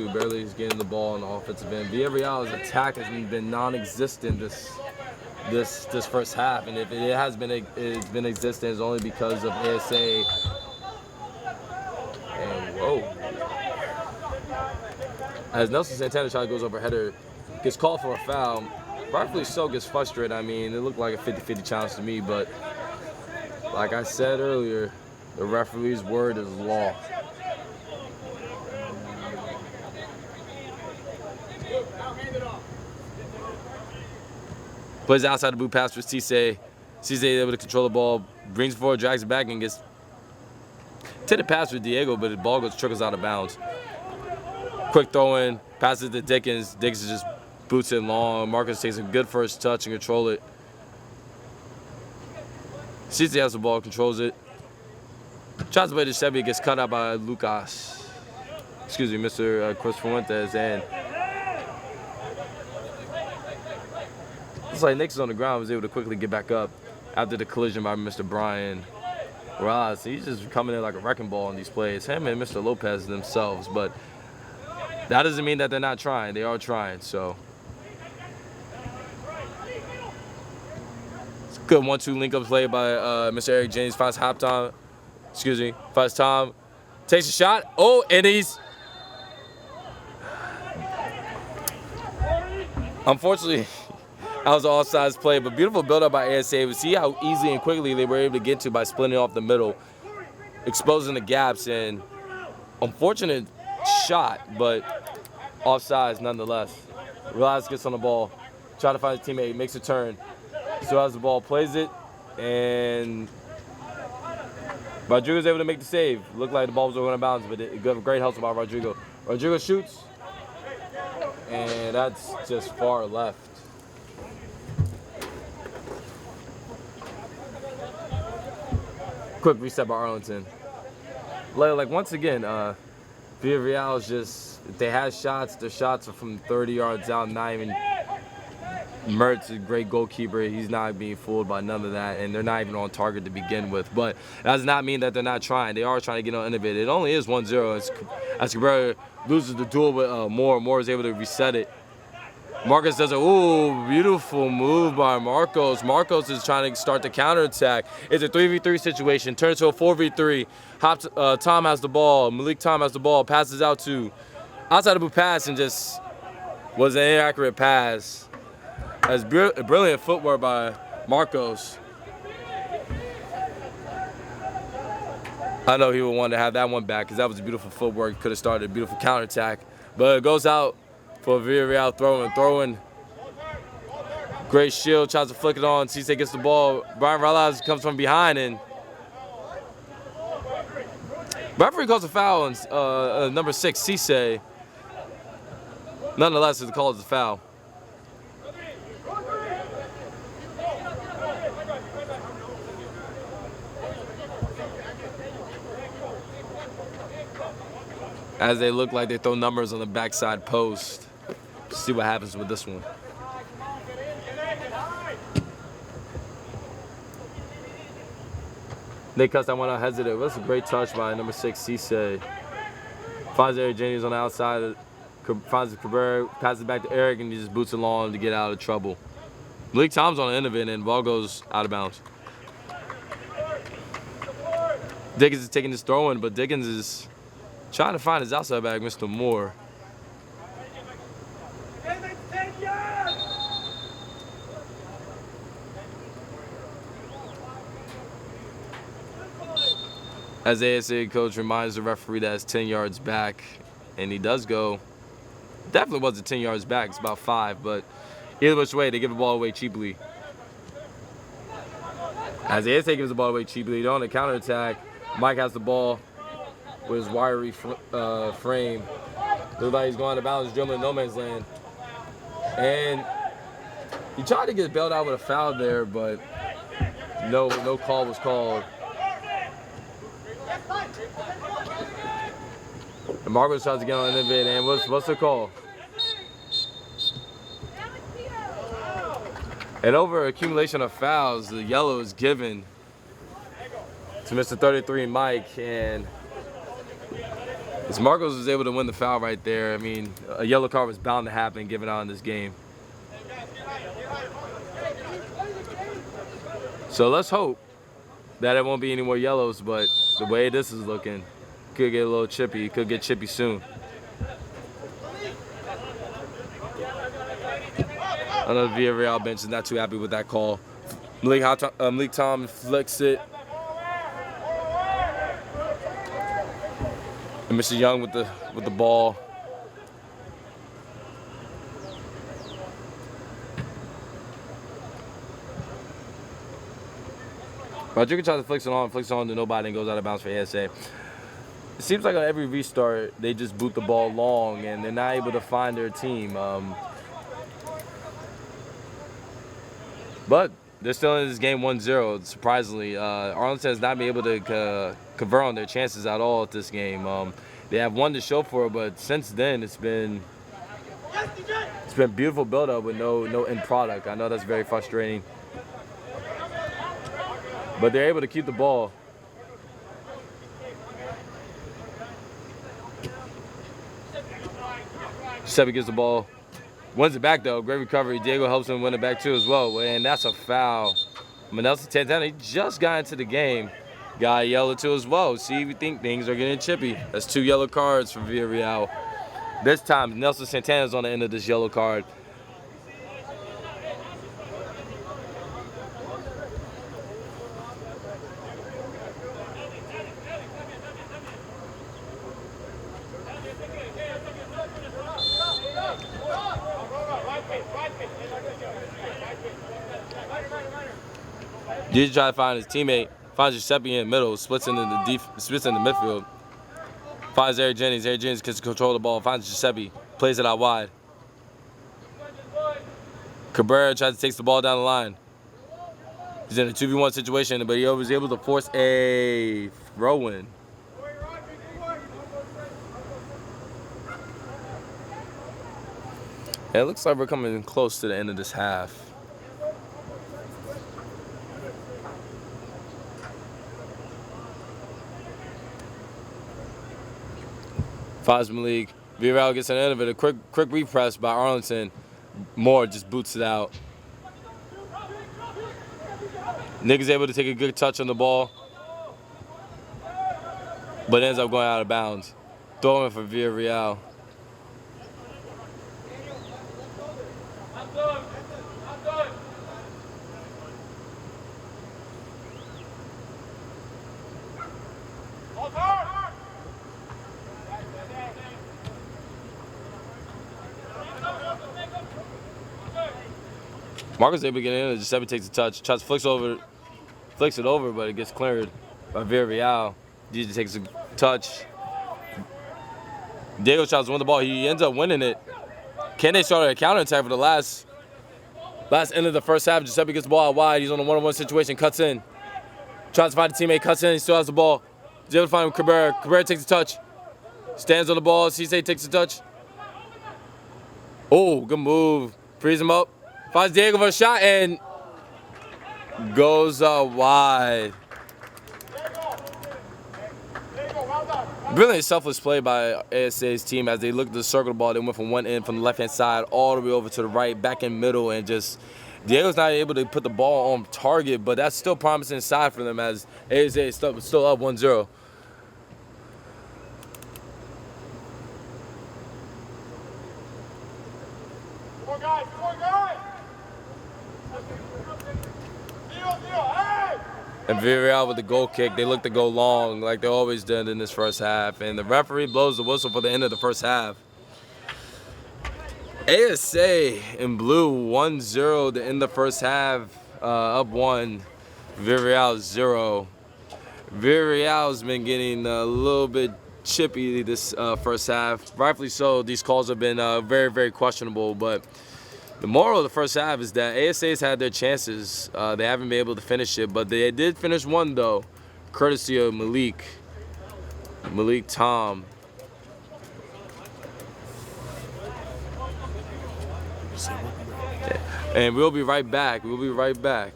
Barely is getting the ball on the offensive end. Villareal's attack has been non-existent this first half, and if it has been existent, it's only because of ASA. And whoa! As Nelson Santana goes over header, gets called for a foul. rightfully so, gets frustrated. I mean, it looked like a 50-50 challenge to me, but like I said earlier, the referee's word is law. Plays outside the boot pass for Cisse. Cisse able to control the ball, brings forward, drags it back, and gets intended pass for Diego, but the ball trickles out of bounds. Quick throw in, passes to Dickens. Dickens just boots it long. Marcus takes a good first touch and control it. Cisse has the ball, controls it. Tries to play to Chevy, gets cut out by Lucas. Excuse me, Mr. Chris Fuentes, and it's like Nick's on the ground, was able to quickly get back up after the collision by Mr. Brian Ross. He's just coming in like a wrecking ball on these plays. Him and Mr. Lopez themselves, but that doesn't mean that they're not trying. They are trying, so. It's a good 1-2 link-up play by Mr. Eric James. Finds Tom. Finds Tom. Takes a shot. Oh, and he's. Unfortunately, that was an offsides play, but beautiful build-up by ASA. We see how easily and quickly they were able to get to by splitting off the middle, exposing the gaps, and unfortunate shot, but offsides nonetheless. Realize gets on the ball, try to find his teammate, makes a turn, still has the ball, plays it, and Rodrigo's able to make the save. Looked like the ball was going to bounce, but it got a great hustle by Rodrigo. Rodrigo shoots, and that's just far left. Quick reset by Arlington. Like once again, Villareal is just, if they have shots, their shots are from 30 yards out, not even. Mertz is a great goalkeeper. He's not being fooled by none of that, and they're not even on target to begin with. But that does not mean that they're not trying. They are trying to get on innovative. It only is 1-0 as Cabrera loses the duel with Moore. Moore is able to reset it. Marcos does a beautiful move by Marcos. Marcos is trying to start the counterattack. It's a 3v3 situation. Turns to a 4v3. Tom has the ball. Malik Tom has the ball. Passes out to outside the boot pass and just was an inaccurate pass. That's brilliant footwork by Marcos. I know he would want to have that one back because that was a beautiful footwork. Could have started a beautiful counterattack. But it goes out for Villareal throwing. Great shield, tries to flick it on. Cisse gets the ball. Brian Ralaz comes from behind and referee calls a foul on number 6, Cisse. Nonetheless, the call is a foul. As they look like they throw numbers on the backside post. See what happens with this one. They cuts that one out hesitant. That's a great touch by number 6, Cisse. Finds Eric James on the outside. Finds Cabrera, passes it back to Eric, and he just boots along to get out of trouble. Malik Tom's on the end of it, and the ball goes out of bounds. Dickens is taking this throw in, but Dickens is trying to find his outside back, Mr. Moore. As ASA coach reminds the referee that it's 10 yards back, and he does go. Definitely wasn't 10 yards back, it's about 5, but either which way, they give the ball away cheaply. As ASA gives the ball away cheaply, they're on the counterattack. Mike has the ball with his wiry frame. Looks like he's going out of bounds, dribbling no man's land. And he tried to get bailed out with a foul there, but no call was called. And Marcos tries to get on the end of it, and what's the call? And over accumulation of fouls, the yellow is given to Mr. 33 Mike, and as Marcos was able to win the foul right there, I mean, a yellow card was bound to happen given out in this game. So let's hope that it won't be any more yellows, but the way this is looking, could get a little chippy. Could get chippy soon. I know the Villareal bench is not too happy with that call. Malik Tom flicks it. And Mr. Young with the ball. Rodriguez tries to flicks it on to nobody and goes out of bounds for ASA. It seems like on every restart, they just boot the ball long and they're not able to find their team. But they're still in this game 1-0, surprisingly. Arlington has not been able to convert on their chances at all at this game. They have one to show for it, but since then it's been beautiful build-up with no end product. I know that's very frustrating. But they're able to keep the ball. Giuseppe gets the ball. Wins it back though. Great recovery. Diego helps him win it back too as well. And that's a foul. Nelson Santana, he just got into the game. Got a yellow too as well. See, we think things are getting chippy. That's 2 yellow cards for Villareal. This time, Nelson Santana's on the end of this yellow card. DJ tries to find his teammate, finds Giuseppe in the middle, splits into the midfield. Finds Eric Jennings. Eric Jennings gets control of the ball, finds Giuseppe, plays it out wide. Cabrera tries to take the ball down the line. He's in a 2v1 situation, but he was able to force a throw-in. It looks like we're coming close to the end of this half. Fosman League. Villareal gets an end of it. A quick repress by Arlington. Moore just boots it out. Nick is able to take a good touch on the ball, but ends up going out of bounds. Throwing for Villareal. Marcus able to get in, Giuseppe takes a touch, tries to flicks it over, but it gets cleared by Villareal. DJ takes a touch. Diego tries to win the ball. He ends up winning it. Kende started a counterattack for the last end of the first half. Giuseppe gets the ball out wide. He's on a one-on-one situation, cuts in. Tries to find a teammate, cuts in, he still has the ball. He's able to find Cabrera. Cabrera takes a touch. Stands on the ball. Cisse takes a touch. Oh, good move. Frees him up. Finds Diego for a shot and goes wide. Brilliant selfless play by ASA's team as they looked to circle the ball. They went from one end, from the left-hand side, all the way over to the right, back in middle, and just Diego's not able to put the ball on target, but that's still promising side for them as ASA is still up 1-0. And Villareal with the goal kick. They look to go long like they always did in this first half. And the referee blows the whistle for the end of the first half. ASA in blue 1-0 to end the first half, up 1. Villareal 0. Villareal's been getting a little bit chippy this first half. Rightfully so. These calls have been very, very questionable. But the moral of the first half is that ASA's had their chances. They haven't been able to finish it, but they did finish one though, courtesy of Malik Tom. And we'll be right back. We'll be right back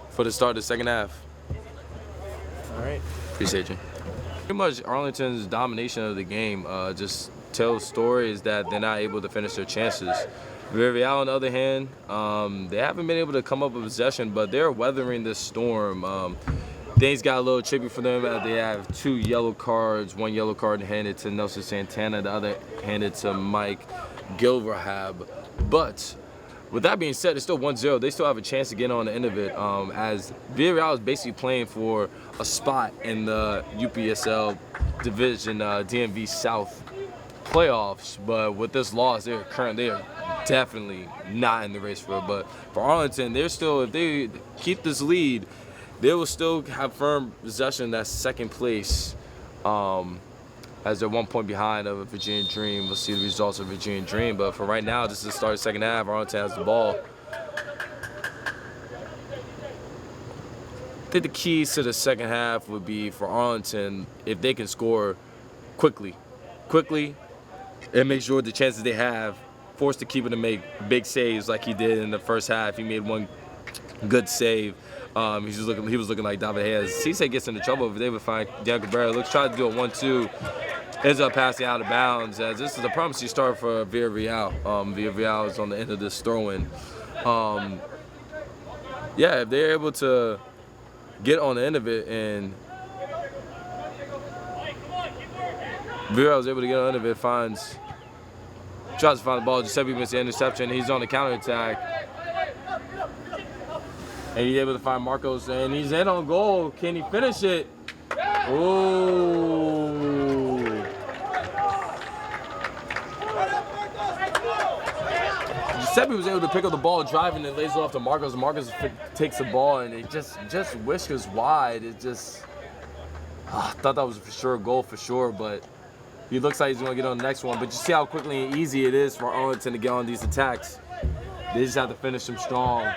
for the start of the second half. All right. Appreciate you. Pretty much Arlington's domination of the game just tells stories that they're not able to finish their chances. Villareal, on the other hand, they haven't been able to come up with possession, but they're weathering this storm. Things got a little tricky for them. They have 2 yellow cards, 1 yellow card handed to Nelson Santana, the other handed to Mike Gilverhab. But with that being said, it's still 1-0. They still have a chance to get on the end of it, as Villareal is basically playing for a spot in the UPSL Division DMV South playoffs. But with this loss, they are definitely not in the race for it. But for Arlington, they're still, if they keep this lead, they will still have firm possession of that second place, as they're 1 point behind of Virginia Dream. We'll see the results of Virginia Dream. But for right now, this is the start of the second half. Arlington has the ball. I think the keys to the second half would be for Arlington, if they can score quickly, and make sure the chances they have, forced the keeper to make big saves like he did in the first half. He made one good save. He was looking like David Hayes. Cisse gets into trouble over there, but find Diego Cabrera. Try to do a 1-2. Ends up passing out of bounds, as this is a promising start for Villareal. Villareal is on the end of this throw-in. Yeah, if they're able to get on the end of it, and Villareal is able to get on the end of it, tries to find the ball. Giuseppe missed the interception. He's on the counterattack. And he's able to find Marcos, and he's in on goal. Can he finish it? Ooh. Giuseppe was able to pick up the ball driving and lays it off to Marcos. Marcos takes the ball, and it just whiskers wide. It just, I thought that was for sure a goal for sure, but he looks like he's going to get on the next one. But you see how quickly and easy it is for Arlington to get on these attacks. They just have to finish them strong.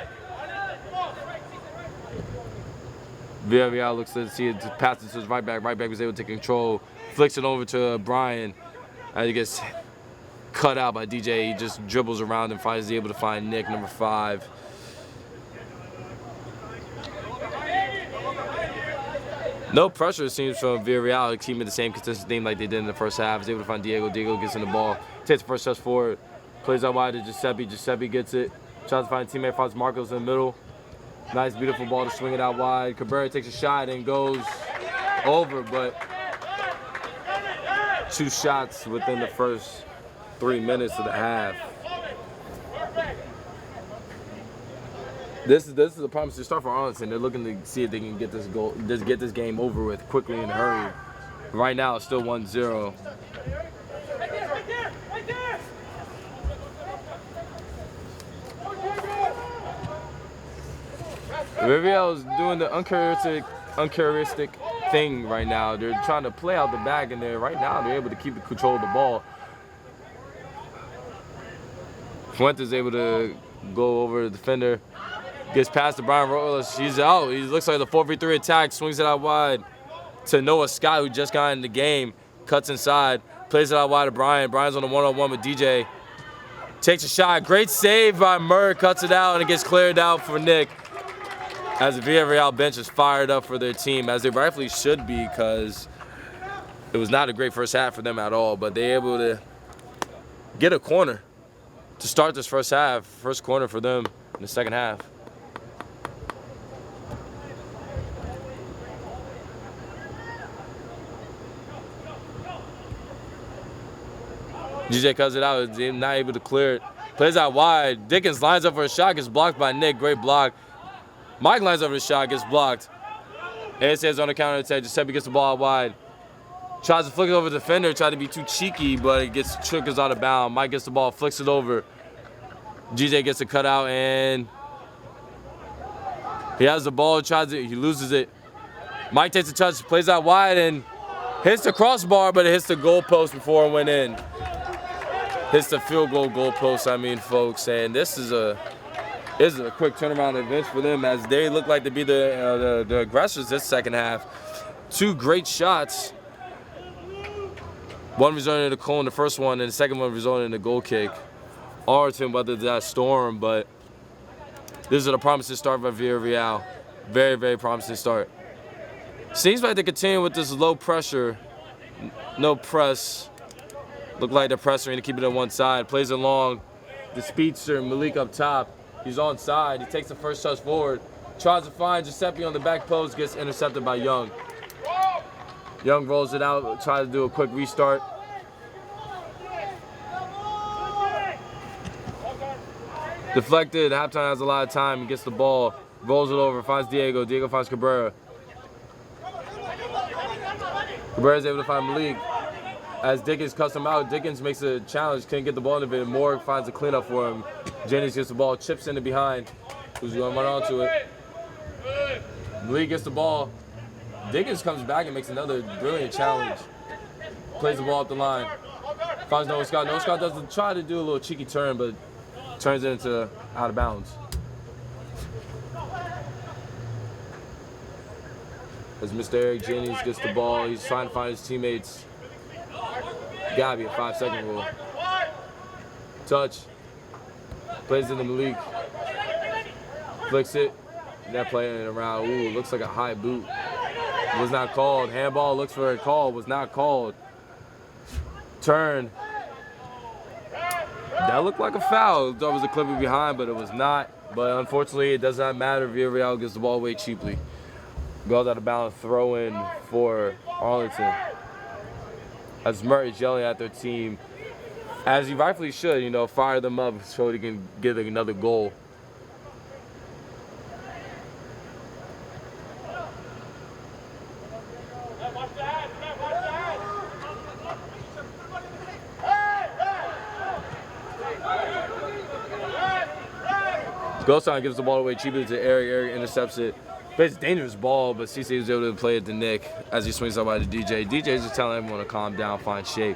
Villareal looks to see it, passes to his right back. Right back was able to take control, flicks it over to Brian, and he gets cut out by DJ. He just dribbles around and finds able to find Nick, number 5. No pressure, it seems, from Villareal, keeping the same consistent theme like they did in the first half. He's able to find Diego. Diego gets in the ball, takes the first touch forward, plays out wide to Giuseppe. Giuseppe gets it, tries to find a teammate, finds Marcos in the middle. Nice, beautiful ball to swing it out wide. Cabrera takes a shot and goes over, but 2 shots within the first 3 minutes of the half. This is a promising start for Arlington. They're looking to see if they can get this goal, just get this game over with quickly in a hurry. Right now, it's still 1-0. Villareal is doing the uncharacteristic thing right now. They're trying to play out the back, and right now they're able to keep the control of the ball. Fuentes is able to go over the defender, gets past to Brian Robles. He's out. He looks like the 4v3 attack, swings it out wide to Noah Scott, who just got in the game, cuts inside, plays it out wide to Brian. Brian's on the 1-on-1 with DJ. Takes a shot. Great save by Murr, cuts it out, and it gets cleared out for Nick. As the Villareal bench is fired up for their team, as they rightfully should be, because it was not a great first half for them at all, but they're able to get a corner to start this first half. First corner for them in the second half. DJ cuts it out, he's not able to clear it. Plays out wide. Dickens lines up for a shot, gets blocked by Nick. Great block. Mike lines up for the shot, gets blocked. And says on the counter attack, Giuseppe gets the ball out wide. Tries to flick it over the defender, tried to be too cheeky, but it gets trickles out of bounds. Mike gets the ball, flicks it over. GJ gets a cutout, and he has the ball, he loses it. Mike takes a touch, plays out wide, and hits the crossbar, but it hits the goalpost before it went in. Hits the field goal goalpost, I mean, folks. And this is a quick turnaround event for them, as they look like to be the aggressors this second half. 2 great shots. One resulted in a goal in the first one, and the second one resulted in a goal kick. Arlington weathered that storm, but this is a promising start by Villareal. Very, very promising start. Seems like they continue with this low pressure, no press. Look like they're pressuring to keep it on one side. Plays it long. The speedster, Malik up top. He's onside. He takes the first touch forward. Tries to find Giuseppe on the back post. Gets intercepted by Young. Young rolls it out. Tries to do a quick restart. Deflected. Halftime has a lot of time. He gets the ball, rolls it over, finds Diego. Diego finds Cabrera. Cabrera's able to find Malik. As Dickens cuts him out, Dickens makes a challenge, can't get the ball in it. Moore finds a cleanup for him. Jennings gets the ball, chips in it behind. Who's going to run onto it? Malik gets the ball. Dickens comes back and makes another brilliant challenge. Plays the ball up the line. Finds Noah Scott. Noah Scott does try to do a little cheeky turn, but turns it into out of bounds. As Mr. Eric Jennings gets the ball, he's trying to find his teammates. Gotta be a 5-second rule. Touch. Plays into Malik. Flicks it. That play in around. Ooh, looks like a high boot. Was not called. Handball looks for a call. Was not called. Turn. That looked like a foul. That was a clipping behind, but it was not. But unfortunately, it does not matter. Villareal gets the ball away cheaply. Goes out of bounds. Throw in for Arlington. As Murray's yelling at their team, as he rightfully should, you know, fire them up so he can get another goal. Gosson gives the ball away cheaply to Eric. Eric intercepts it. But it's a dangerous ball, but CC was able to play it to Nick as he swings up by the DJ. DJ's just telling everyone to calm down, find shape.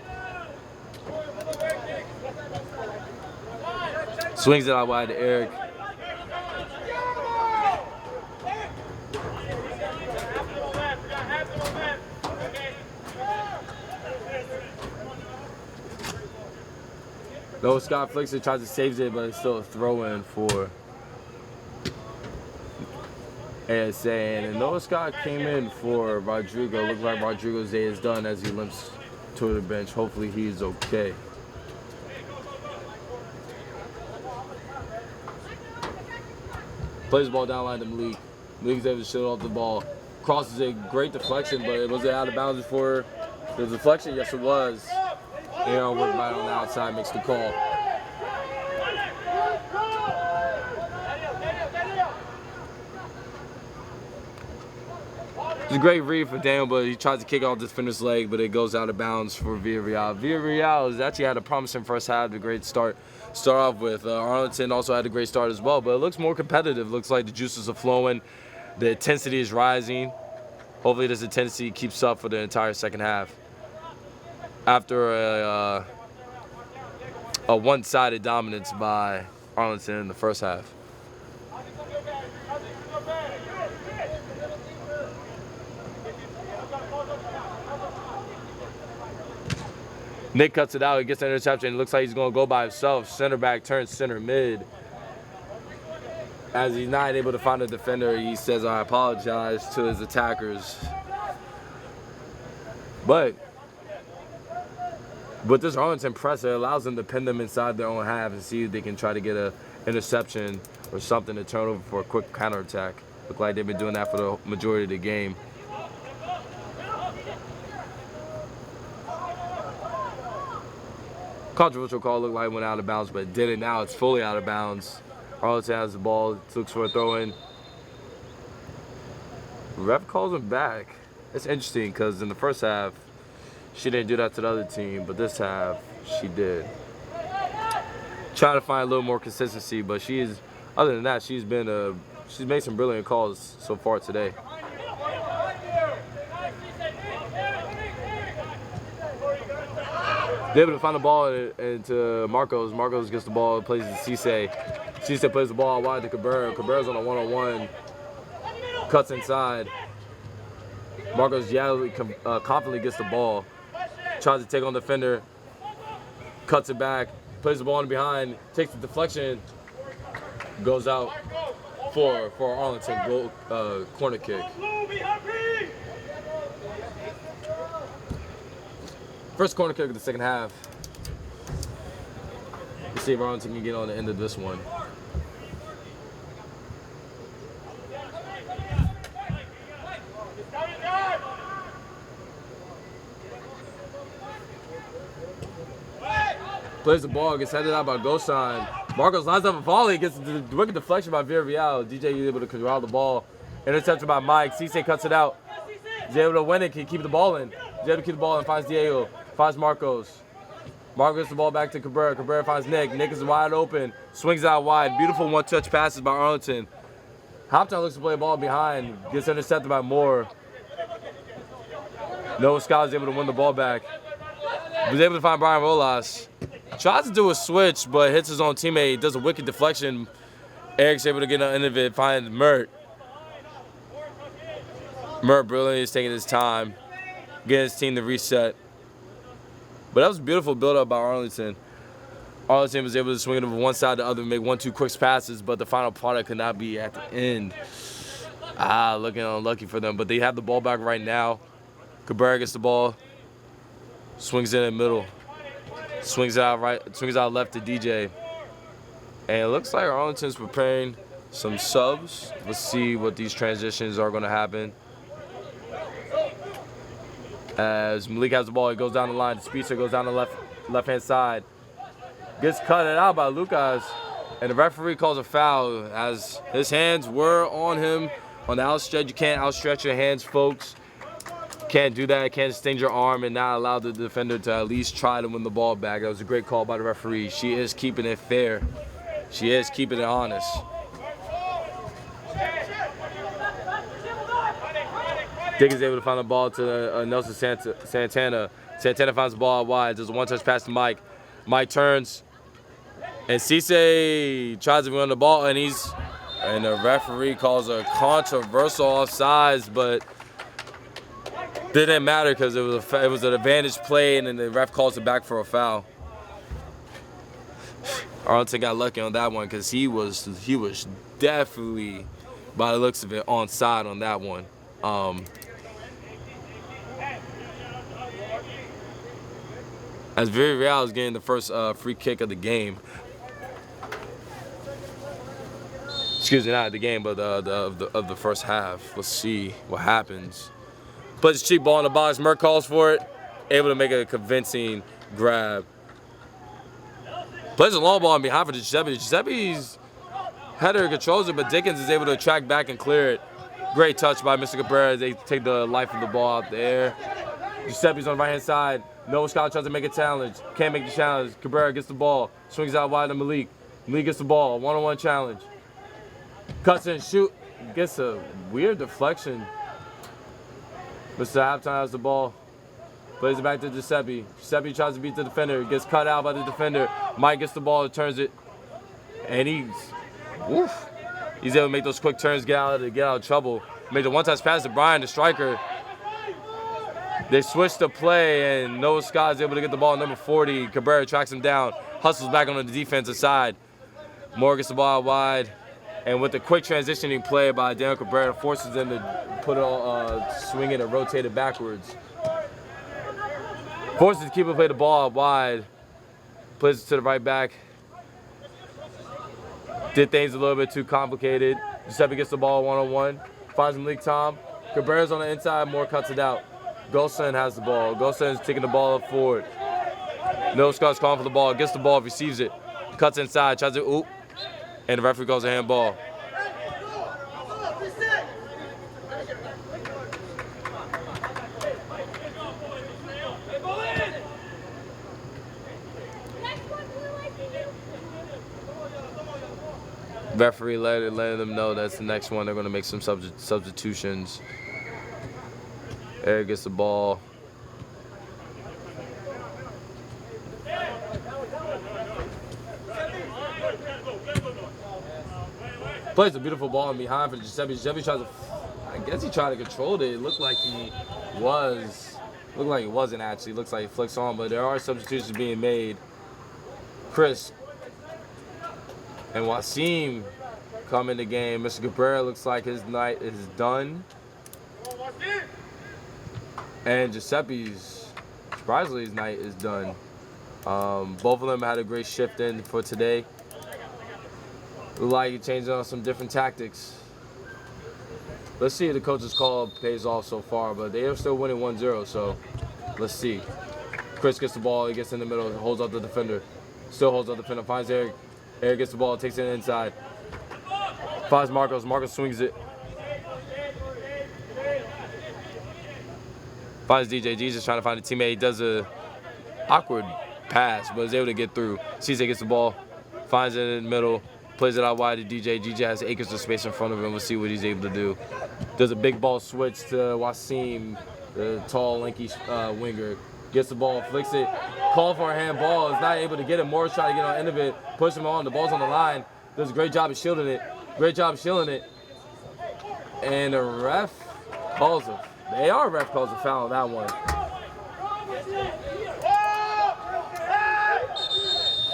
Swings it out wide to Eric. Noah Scott flicks it, tries to save it, but it's still a throw-in for ASA. And Noah Scott came in for Rodrigo. Looks like Rodrigo's day is done as he limps to the bench. Hopefully he's okay. Plays the ball down line to Malik. Malik's able to shoot off the ball. Crosses a great deflection, but was it out of bounds before the deflection? Yes, it was. Aaron worked right on the outside, makes the call. It's a great read for Daniel, but he tries to kick off the defender's leg, but it goes out of bounds for Villareal. Villareal has actually had a promising first half, a great start off with. Arlington also had a great start as well, but it looks more competitive. Looks like the juices are flowing. The intensity is rising. Hopefully this intensity keeps up for the entire second half. After a one-sided dominance by Arlington in the first half. Nick cuts it out, he gets an interception, it looks like he's going to go by himself. Center back turns center mid. As he's not able to find a defender, he says, I apologize to his attackers. But with this Arlington press, it allows them to pin them inside their own half and see if they can try to get an interception or something to turn over for a quick counterattack. Look like they've been doing that for the majority of the game. Controversial call, looked like it went out of bounds, but it didn't. Now it's fully out of bounds. Arlington has the ball, looks for a throw-in. Ref calls him back. It's interesting because in the first half, she didn't do that to the other team, but this half, she did. Trying to find a little more consistency, but other than that, she's made some brilliant calls so far today. They're able to find the ball into Marcos. Marcos gets the ball, plays to Cisse. Cisse plays the ball wide to Cabrera. Cabrera's on a one-on-one. Cuts inside. Marcos confidently gets the ball. Tries to take on the defender. Cuts it back. Plays the ball in behind. Takes the deflection. Goes out for Arlington goal, corner kick. First corner kick of the second half. Let's see if Arlington can get on the end of this one. Plays the ball, gets headed out by Gosson. Marcos lines up a volley, gets the wicked deflection by Villareal. DJ is able to corral the ball. Intercepted by Mike. Cisse cuts it out. He's able to win it, can keep the ball in. He's able to keep the ball in, finds Diego, finds Marcos. Marcos gets the ball back to Cabrera. Cabrera finds Nick. Nick is wide open, swings out wide. Beautiful one-touch passes by Arlington. Hoptown looks to play the ball behind, gets intercepted by Moore. Noah Scott is able to win the ball back. Was able to find Brian Rolas. Tries to do a switch, but hits his own teammate. Does a wicked deflection. Eric's able to get an end of it, finds Mert. Mert brilliantly is taking his time, getting his team to reset. But that was a beautiful build-up by Arlington. Arlington was able to swing it from one side to the other, make 1-2 quick passes, but the final product could not be at the end. Looking unlucky for them, but they have the ball back right now. Cabrera gets the ball, swings in the middle, swings out left to DJ. And it looks like Arlington's preparing some subs. Let's see what these transitions are going to happen. As Malik has the ball, he goes down the line. The speedster goes down the left-hand side. Gets cut out by Lucas, and the referee calls a foul as his hands were on him on the outstretch. You can't outstretch your hands, folks. Can't do that. Can't extend your arm and not allow the defender to at least try to win the ball back. That was a great call by the referee. She is keeping it fair. She is keeping it honest. Dick is able to find the ball to Nelson Santana. Santana finds the ball out wide. There's a one-touch pass to Mike. Mike turns, and Cisse tries to run the ball, and the referee calls a controversial offsides, but didn't matter because it was an advantage play, and then the ref calls it back for a foul. Arlington got lucky on that one because he was definitely, by the looks of it, onside on that one. As Villareal is getting the first free kick of the game. Excuse me, not the game, but of the first half. Let's see what happens. Puts his cheap ball in the box. Merck calls for it. Able to make a convincing grab. Plays a long ball in behind for Giuseppe. Giuseppe's header controls it, but Dickens is able to track back and clear it. Great touch by Mr. Cabrera. They take the life of the ball out there. Giuseppe's on the right-hand side. Noah Scott tries to make a challenge. Can't make the challenge. Cabrera gets the ball. Swings out wide to Malik. Malik gets the ball. One-on-one challenge. Cuts in, shoot. Gets a weird deflection. Mr. Halftime has the ball. Plays it back to Giuseppe. Giuseppe tries to beat the defender. Gets cut out by the defender. Mike gets the ball, turns it. And he's able to make those quick turns, get out of trouble. Made the one-touch pass to Brian, the striker. They switch the play, and Noah Scott is able to get the ball at number 40. Cabrera tracks him down, hustles back on the defensive side. Moore gets the ball out wide, and with the quick transitioning play by Daniel Cabrera, forces them to put it swing it and rotate it backwards. Forces the keeper to play the ball out wide, plays it to the right back. Did things a little bit too complicated. Giuseppe gets the ball one-on-one, finds Malik Tom. Cabrera's on the inside, Moore cuts it out. Golson has the ball. Golson is taking the ball up forward. Noah Scott's calling for the ball. Gets the ball, receives it. Cuts inside, tries to and the referee calls a handball. Referee letting them know that's the next one. They're going to make some substitutions. Eric gets the ball. Plays a beautiful ball in behind for Giuseppe. Giuseppe tries to, I guess he tried to control it. It looked like he was. Looked like it wasn't actually. Looks like he flicks on, but there are substitutions being made. Chris and Wasim come in the game. Mr. Cabrera looks like his night is done. And Giuseppe's, surprisingly, his night is done. Both of them had a great shift in for today. Look like he changed on some different tactics. Let's see if the coach's call pays off so far, but they are still winning 1-0, so let's see. Chris gets the ball, he gets in the middle, holds up the defender. Still holds up the defender, finds Eric. Eric gets the ball, takes it inside. Finds Marcos. Marcos swings it. Finds DJ. DJ's trying to find a teammate. He does a awkward pass, but is able to get through. CJ gets the ball, finds it in the middle, plays it out wide to DJ. DJ has acres of space in front of him. We'll see what he's able to do. Does a big ball switch to Wasim, the tall, lanky winger. Gets the ball, flicks it, call for a handball, is not able to get it. Morris trying to get on the end of it, push him on, the ball's on the line. Does a great job of shielding it. Great job of shielding it. And the ref calls a foul on that one.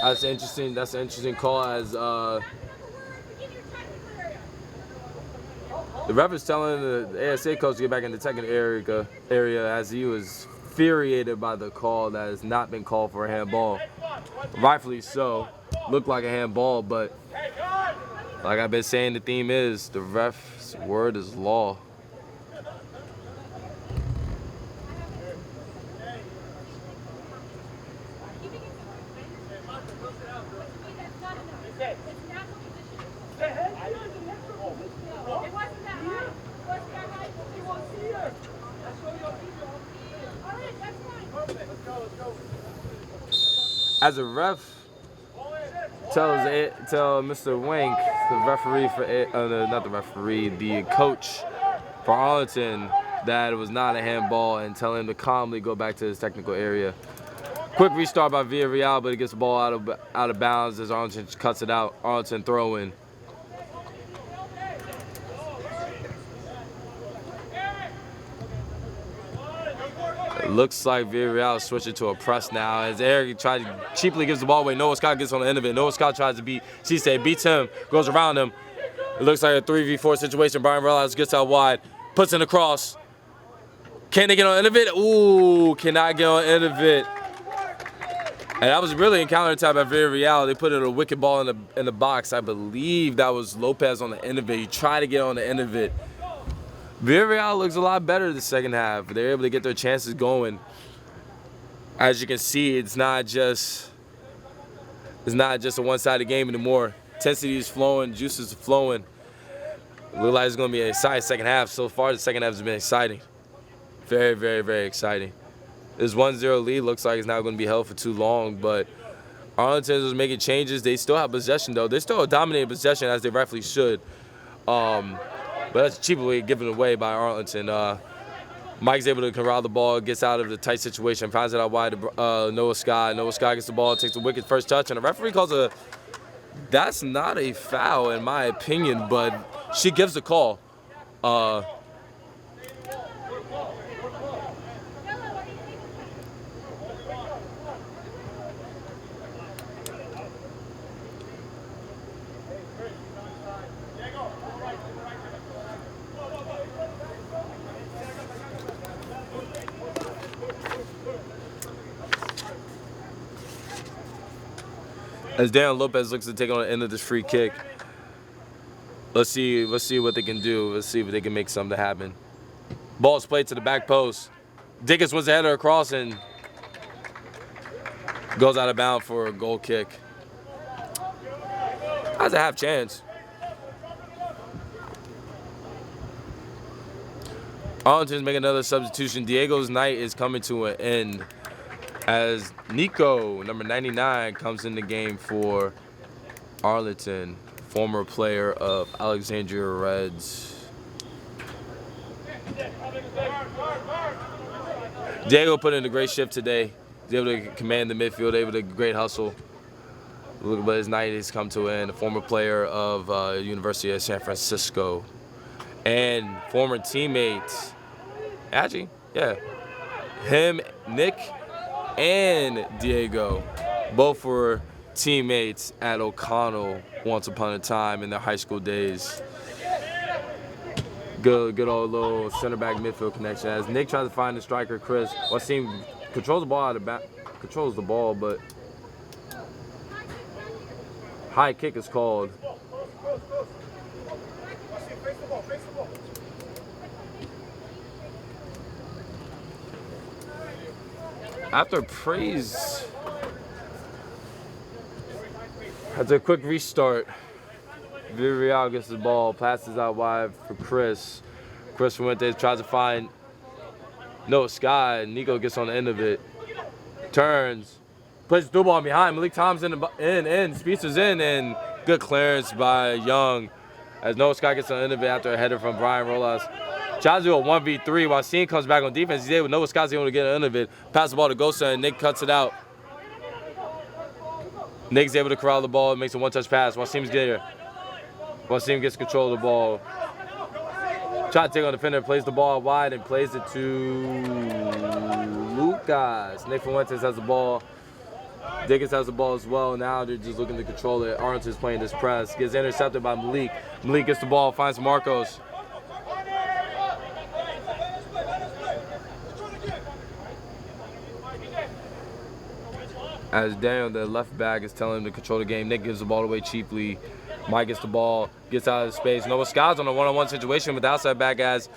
That's interesting. That's an interesting call as the ref is telling the ASA coach to get back in the technical area as he was infuriated by the call that has not been called for a handball. Rightfully so. Looked like a handball, but like I've been saying, the theme is the ref's word is law. As a ref tell Mr. Wank, the referee for not the referee, the coach for Arlington, that it was not a handball, and tell him to calmly go back to his technical area. Quick restart by Villareal, but it gets the ball out of bounds as Arlington cuts it out. Arlington throw in. It looks like Villareal is switching to a press now as Eric cheaply gives the ball away. Noah Scott gets on the end of it. Noah Scott tries to beat Cisse, beats him, goes around him. It looks like a 3v4 situation. Brian Realize gets out wide, puts in a cross. Can they get on the end of it? Ooh, cannot get on the end of it. And that was really a counter attack by Villareal. They put in a wicked ball in the box. I believe that was Lopez on the end of it. He tried to get on the end of it. Villareal looks a lot better the second half. They're able to get their chances going. As you can see, it's not just a one-sided game anymore. Intensity is flowing, juice is flowing. Looks like it's going to be an exciting second half. So far, the second half has been exciting. Very, very, very exciting. This 1-0 lead looks like it's not going to be held for too long, but Arlington was making changes. They still have possession, though. They still have dominating possession, as they rightfully should. But that's cheaply given away by Arlington. Mike's able to corral the ball, gets out of the tight situation, finds it out wide to Noah Scott. Noah Scott gets the ball, takes a wicked first touch, and the referee calls that's not a foul in my opinion, but she gives the call. As Darren Lopez looks to take on the end of this free kick. Let's see what they can do. Let's see if they can make something happen. Ball's played to the back post. Dickens was the header across and goes out of bounds for a goal kick. Has a half chance. Arlington's making another substitution. Diego's night is coming to an end as Nico, number 99, comes in the game for Arlington, former player of Alexandria Reds. Diego put in a great shift today. He's able to command the midfield, able to great hustle. But his night has come to an end. A former player of University of San Francisco and former teammates. Actually, yeah, him, Nick, and Diego, both were teammates at O'Connell once upon a time in their high school days. Good old little center back midfield connection. As Nick tries to find the striker, Chris, Wasim controls the ball controls the ball, but high kick is called. After praise After a quick restart, Villareal gets the ball, passes out wide for Chris. Chris Fuentes tries to find Noah Sky. Nico gets on the end of it, turns, plays the through ball behind. Malik Thompson in, Speedster's in, and good clearance by Young as Noah Sky gets on the end of it after a header from Brian Rolas. Tries to do a 1v3. Wasim comes back on defense. Noah Sky's able to get on the end of it. Pass the ball to Gosa, and Nick cuts it out. Nick's able to corral the ball and makes a one-touch pass. Wasim's there. Wasim gets control of the ball. Try to take on the defender, plays the ball wide and plays it to Lucas. Nick Fuentes has the ball. Dickens has the ball as well. Now they're just looking to control it. Arlington's playing this press. Gets intercepted by Malik. Malik gets the ball, finds Marcos. As Daniel, the left back, is telling him to control the game. Nick gives the ball away cheaply. Mike gets the ball, gets out of space. Noah Scott's on a one-on-one situation with the outside back as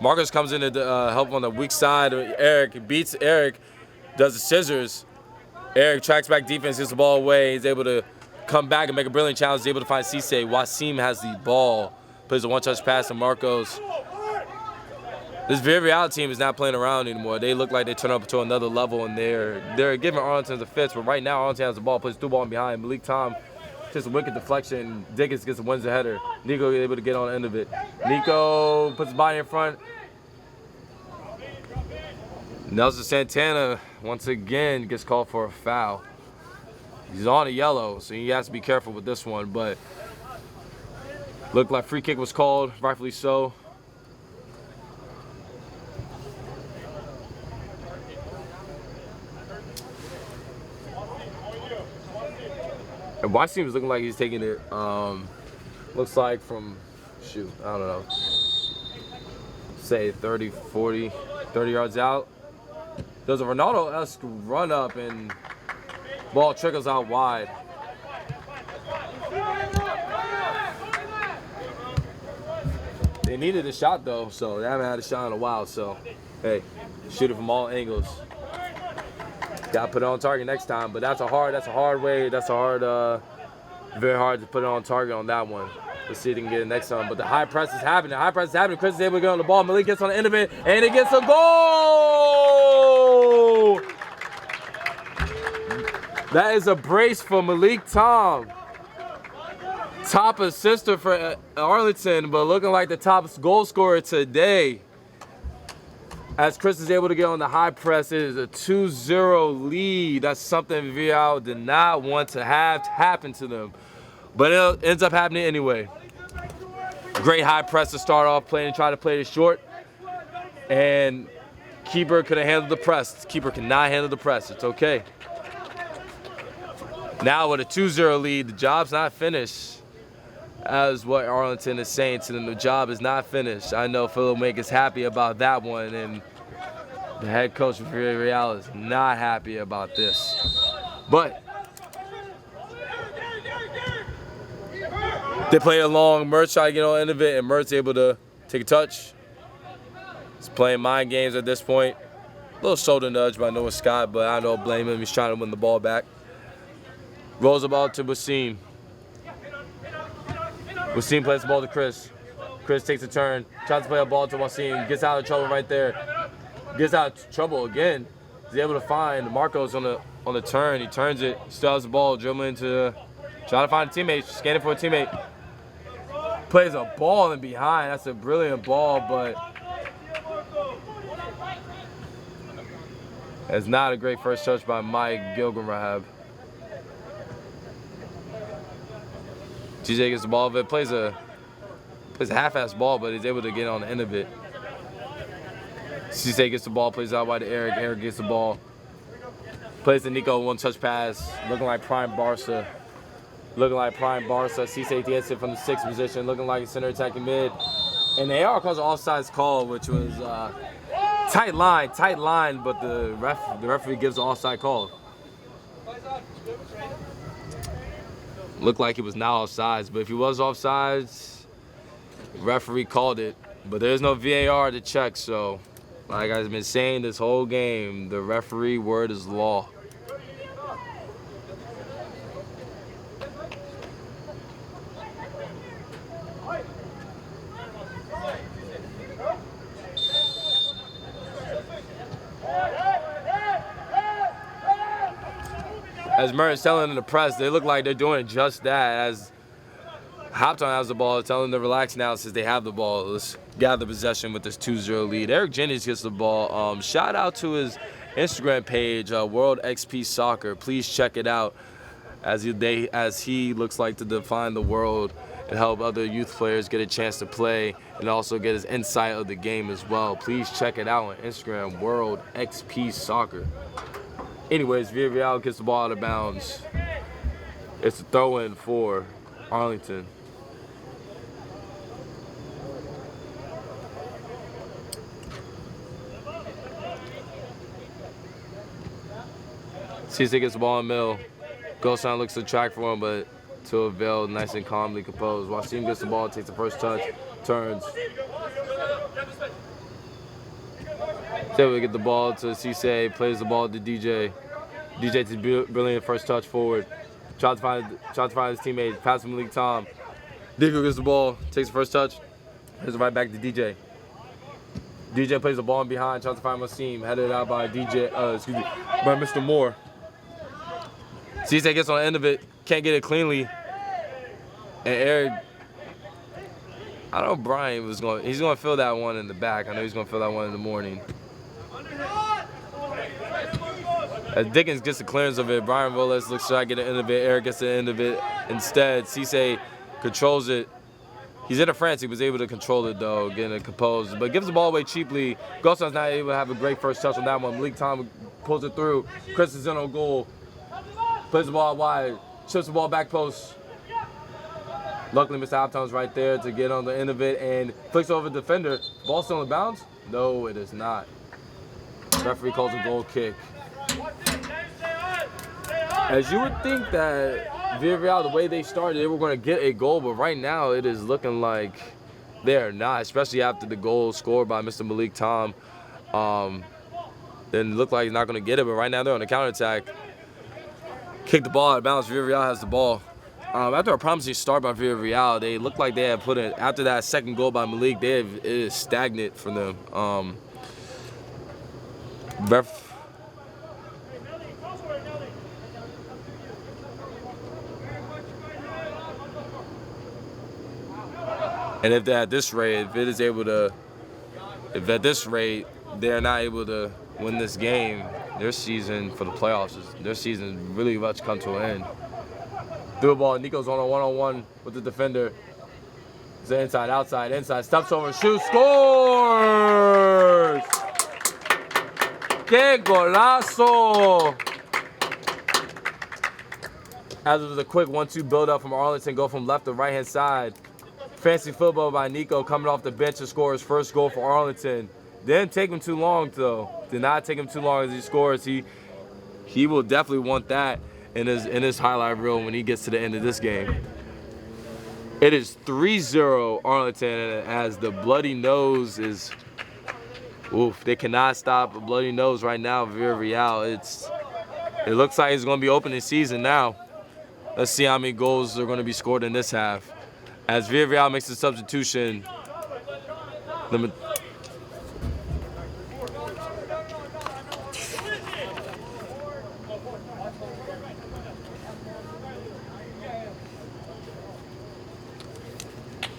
Marcos comes in to help on the weak side. Eric beats Eric, does the scissors. Eric tracks back defense, gets the ball away. He's able to come back and make a brilliant challenge. He's able to find Cisse. Wasim has the ball, plays a one-touch pass to Marcos. This Villareal team is not playing around anymore. They look like they turn up to another level, and they're giving Arlington the fits. But right now, Arlington has the ball, plays through ball behind. Malik Tom takes a wicked deflection. Dickens wins the header. Nico is able to get on the end of it. Nico puts his body in front. Nelson Santana once again gets called for a foul. He's on a yellow, so he has to be careful with this one. But looked like free kick was called, rightfully so. And Wasim was looking like he's taking it, looks like from, I don't know, say 30 yards out. There's a Ronaldo-esque run up and ball trickles out wide. They needed a shot though, so they haven't had a shot in a while, so hey, shoot it from all angles. Gotta put it on target next time, but very hard to put it on target on that one. Let's see if they can get it next time. But the high press is happening. Chris is able to get on the ball. Malik gets on the end of it, and it gets a goal! That is a brace for Malik Tom. Top assister for Arlington, but looking like the top goal scorer today. As Chris is able to get on the high press, it is a 2-0 lead. That's something Villareal did not want to have happen to them. But it ends up happening anyway. Great high press to start off playing, try to play it short. And keeper could have handled the press. Keeper cannot handle the press. It's okay. Now with a 2-0 lead, the job's not finished. As what Arlington is saying to them, the job is not finished. I know Philip Make is happy about that one, and the head coach of Villareal is not happy about this. But they play along. Mertz try to get on the end of it, and Mertz able to take a touch. He's playing mind games at this point. A little shoulder nudge by Noah Scott, but I don't blame him. He's trying to win the ball back. Rolls the ball to Wasim. Wasim plays the ball to Chris. Chris takes a turn, tries to play a ball to Wasim, gets out of trouble right there. Gets out of trouble again. He's able to find Marcos on the turn. He turns it, still has the ball, dribbling into, trying to find a teammate, scanning for a teammate. Plays a ball in behind. That's a brilliant ball, but it's not a great first touch by Mike Gilgrim-Rahab. TJ gets the ball, but plays a half-ass ball, but he's able to get on the end of it. Cisse gets the ball, plays out wide to Eric. Eric gets the ball, plays to Nico, one-touch pass, looking like prime Barca. Cisse gets it from the 6th position, looking like a center attacking mid. And the AR calls an offsides call, which was tight line, but the referee gives an offside call. Looked like it was not offsides, but if he was offsides, the referee called it. But there's no VAR to check, so like I've been saying this whole game, the referee word is law. as Murray's telling in the press, they look like they're doing just that. As Halftime has the ball, telling them to relax now since they have the ball. Let's gather possession with this 2-0 lead. Eric Jennings gets the ball. Shout out to his Instagram page, World XP Soccer. Please check it out as he looks like to define the world and help other youth players get a chance to play and also get his insight of the game as well. Please check it out on Instagram, World XP Soccer. Anyways, Villareal gets the ball out of bounds. It's a throw-in for Arlington. Cisse gets the ball in the middle. Goldstein looks to track for him, but to avail, nice and calmly composed. Wasim gets the ball, takes the first touch, turns. So we get the ball to Cisse, plays the ball to DJ. DJ to brilliant first touch forward. Tries to find his teammate, pass from Malik Tom. Digo gets the ball, takes the first touch, hands it right back to DJ. DJ plays the ball in behind, tries to find Wasim, headed out by by Mr. Moore. Cisse gets on the end of it, can't get it cleanly. And Eric, I know Brian he's gonna fill that one in the back. I know he's gonna fill that one in the morning. As Dickens gets the clearance of it, Brian Willis looks to try to get the end of it. Eric gets the end of it. Instead, Cisse controls it. He's in a France. He was able to control it, though, getting it composed. But gives the ball away cheaply. Goldstein's not able to have a great first touch on that one. Malik Tom pulls it through. Chris is in on goal. Plays the ball wide. Chips the ball back post. Luckily, Mr. Halftime's right there to get on the end of it and flicks over the defender. Ball still in bounds? No, it is not. Referee calls a goal kick. As you would think that Villareal, the way they started, they were going to get a goal, but right now it is looking like they are not, especially after the goal scored by Mr. Malik Tom. Then it looked like he's not going to get it, but right now they're on the counterattack. Kick the ball out of bounds. Villareal has the ball. After a promising start by Villareal, they look like they have put in, after that second goal by Malik, it is stagnant for them. And if at this rate, if at this rate they're not able to win this game, their season for the playoffs their season really much come to an end. Through the ball, Nico's on a one-on-one with the defender. It's inside, outside, inside, steps over, shoots, scores! Que golazo! As it was a quick 1-2 build-up from Arlington, go from left to right-hand side. Fancy football by Nico coming off the bench to score his first goal for Arlington. Didn't take him too long, though. Did not take him too long as he scores. He will definitely want that in his highlight reel when he gets to the end of this game. It is 3-0 Arlington, and as the bloody nose is, oof, they cannot stop a bloody nose right now. Villareal, it looks like it's going to be opening season now. Let's see how many goals are going to be scored in this half. As Villareal makes the substitution,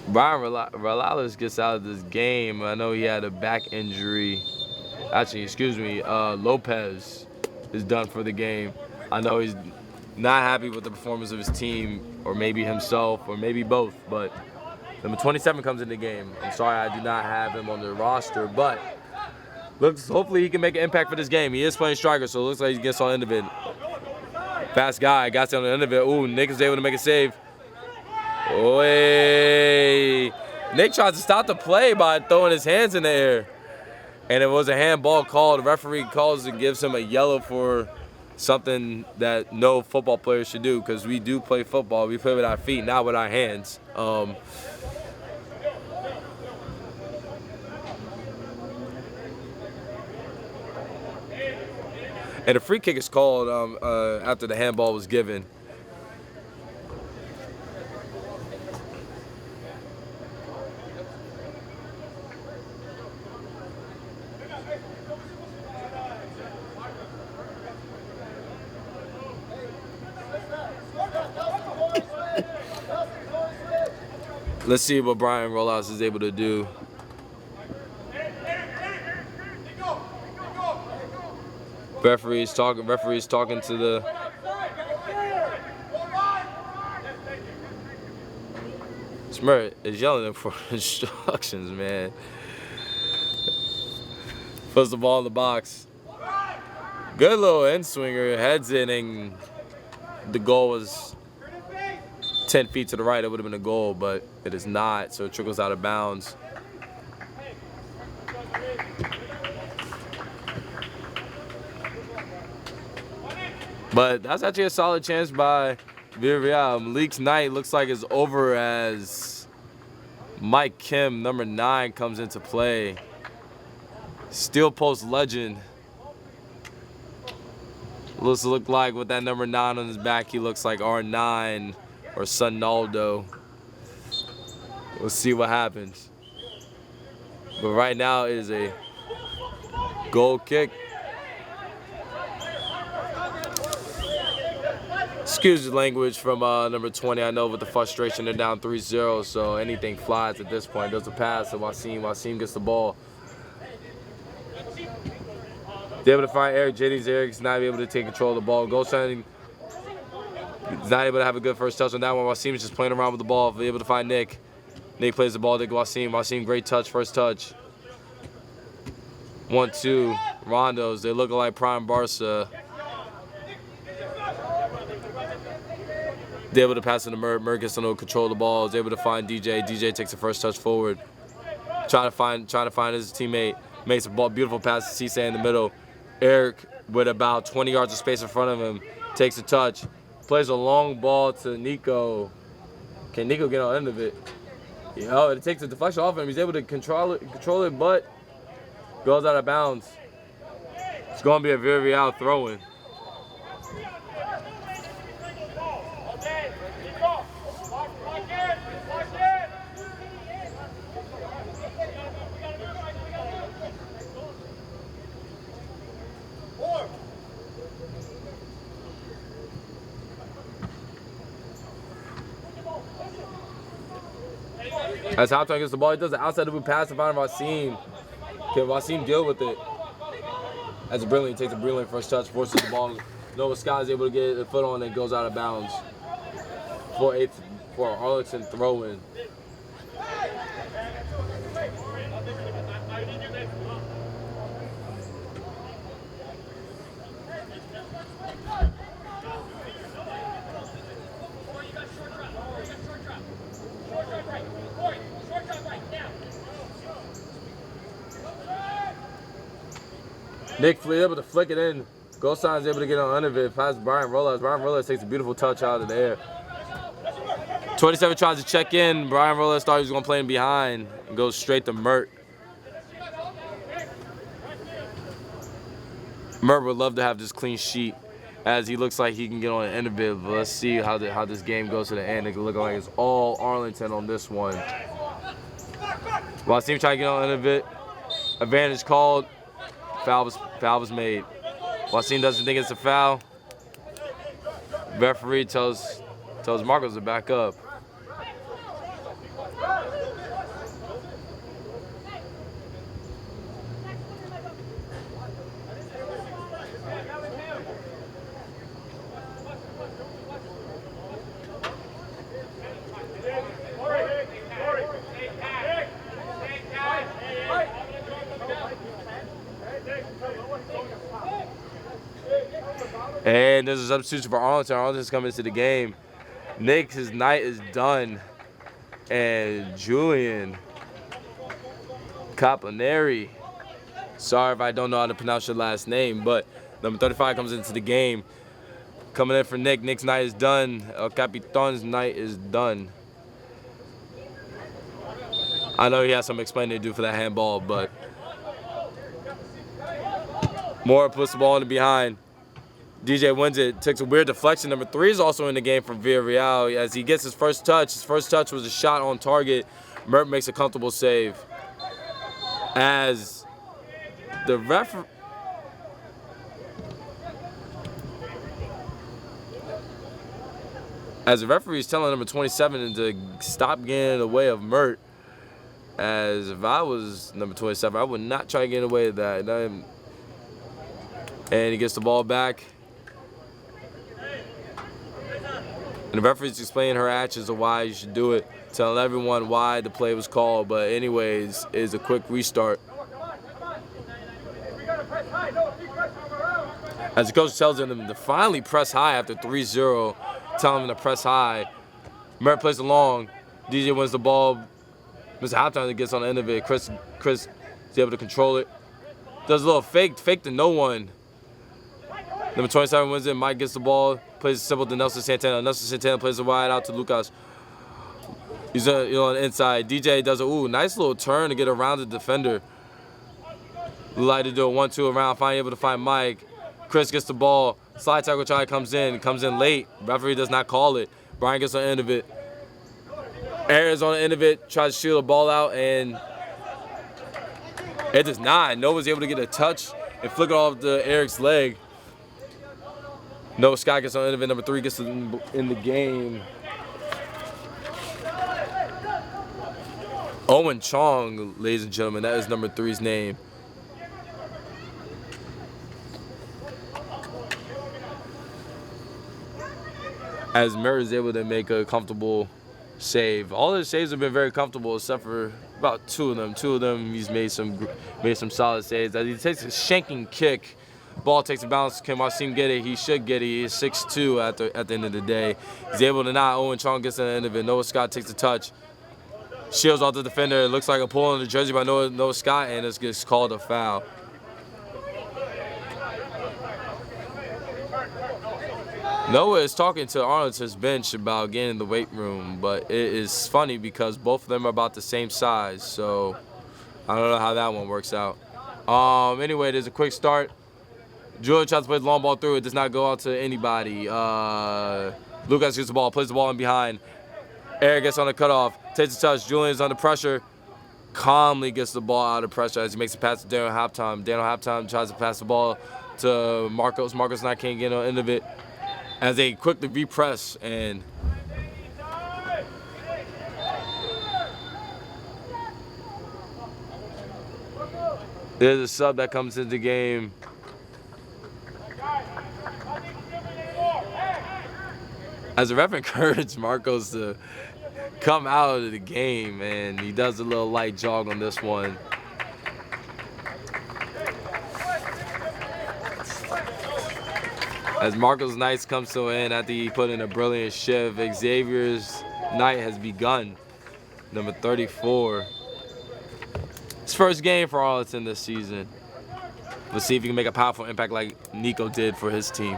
Brian Ralales gets out of this game. I know he had a back injury. Actually, excuse me, Lopez is done for the game. I know he's not happy with the performance of his team, or maybe himself, or maybe both, but number 27 comes in the game. I'm sorry I do not have him on the roster, but hopefully he can make an impact for this game. He is playing striker, so it looks like he gets on the end of it. Fast guy, got on the end of it. Ooh, Nick is able to make a save. Oy. Nick tries to stop the play by throwing his hands in the air. And it was a handball call. The referee calls and gives him a yellow for something that no football player should do, because we do play football. We play with our feet, not with our hands. And a free kick is called after the handball was given. Let's see what Brian Rollouts is able to do. Referee's talking to the Smurt is yelling for instructions, man. Puts the ball in the box. Good little end swinger, heads in, and the goal was 10 feet to the right. It would have been a goal, but it is not, so it trickles out of bounds. But that's actually a solid chance by Villareal. Malik's night looks like it's over as Mike Kim, number 9, comes into play. Steel post legend. Look like with that number 9 on his back, he looks like R9 or Sonaldo. We'll see what happens. But right now it is a goal kick. Excuse the language from number 20. I know with the frustration they're down 3-0, so anything flies at this point. Does a pass to Wasim. Wasim gets the ball. They're able to find Eric Jennings. Eric's not able to take control of the ball. Goal signing. He's not able to have a good first touch on that one. Wasim is just playing around with the ball. They're able to find Nick. Nick plays the ball to Wasim. Wasim, great touch, first touch. 1-2. Rondos. They look like prime Barca. They're able to pass it to Mert. Mert gets to control of the ball. Is able to find DJ. DJ takes the first touch forward. Trying to find his teammate. Makes a ball, beautiful pass to Cisse in the middle. Eric, with about 20 yards of space in front of him, takes a touch. Plays a long ball to Nico. Can Nico get on the end of it? Oh, it takes a deflection off him. He's able to control it, but goes out of bounds. It's going to be a Villareal throw-in. As Halpton gets the ball, he does the outside of a pass to find Wasim. Can Wasim deal with it? As Brilliant takes a brilliant first touch, forces the ball. Noah Scott is able to get a foot on and goes out of bounds. For Arlington throw-in. Nick Fleet able to flick it in. Goal sign's able to get on under it. Past Brian Rollouts. Brian Rollouts takes a beautiful touch out of the air. 27 tries to check in. Brian Rollouts thought he was going to play in behind. And goes straight to Mert. Mert would love to have this clean sheet as he looks like he can get on the end of it. But let's see how this game goes to the end. It can look like it's all Arlington on this one. Wasim trying to get on the end of it. Advantage called. Foul was made. Wasim doesn't think it's a foul. Referee tells Marcos to back up. And there's a substitution for Arlington. Arlington's coming into the game. Nick, his night is done. And Julian Caponeri. Sorry if I don't know how to pronounce your last name, but number 35 comes into the game. Coming in for Nick. Nick's night is done. El Capitan's night is done. I know he has some explaining to do for that handball, but Moore puts the ball in the behind. DJ wins it, takes a weird deflection. Number 3 is also in the game from Villareal as he gets his first touch. His first touch was a shot on target. Mert makes a comfortable save. As the referee... As the referee is telling number 27 to stop getting in the way of Mert. As if I was number 27, I would not try to get in the way of that. And he gets the ball back. And the referee's explaining her actions of why you should do it, telling everyone why the play was called. But anyways, it's a quick restart. As the coach tells them to finally press high after 3-0, telling them to press high. Mert plays along. DJ wins the ball. Mr. Halftime gets on the end of it. Chris is able to control it. Does a little fake to no one. Number 27 wins it. Mike gets the ball. Plays it simple to Nelson Santana. Nelson Santana plays it wide out to Lucas. He's on the inside. DJ does a nice little turn to get around the defender. Like to do a 1-2 around. Finally able to find Mike. Chris gets the ball. Slide tackle try comes in late. Referee does not call it. Brian gets on the end of it. Aaron's on the end of it, tries to shield the ball out, and it does not. Noah's able to get a touch and flick it off Eric's leg. Noah Scott gets on the end of it. Number 3 gets in the game. Owen Chong, ladies and gentlemen, that is number 3's name. As Mert is able to make a comfortable save. All his saves have been very comfortable except for about 2 of them. 2 of them he's made some solid saves. As he takes a shanking kick, ball takes a bounce. Can Wasim get it? He should get it. He's 6'2" at the end of the day. He's able to not. Owen Chong gets to the end of it. Noah Scott takes the touch. Shields off the defender. It looks like a pull on the jersey by Noah Scott, and it gets called a foul. Noah is talking to Arlington's bench about getting in the weight room, but it is funny because both of them are about the same size, so I don't know how that one works out. Anyway, there's a quick start. Julian tries to play the long ball through. It does not go out to anybody. Lucas gets the ball, plays the ball in behind. Eric gets on the cutoff, takes the touch. Julian's under pressure. Calmly gets the ball out of pressure as he makes a pass to Daniel Halftime. Daniel Halftime tries to pass the ball to Marcos. Marcos not can't get on the end of it. As they quickly repress, and there's a sub that comes into the game. As the ref encourages Marcos to come out of the game, and he does a little light jog on this one. As Marcos' night comes to an end after he put in a brilliant shift, Xavier's night has begun. Number 34. His first game for Arlington this season. Let's see if he can make a powerful impact like Nico did for his team.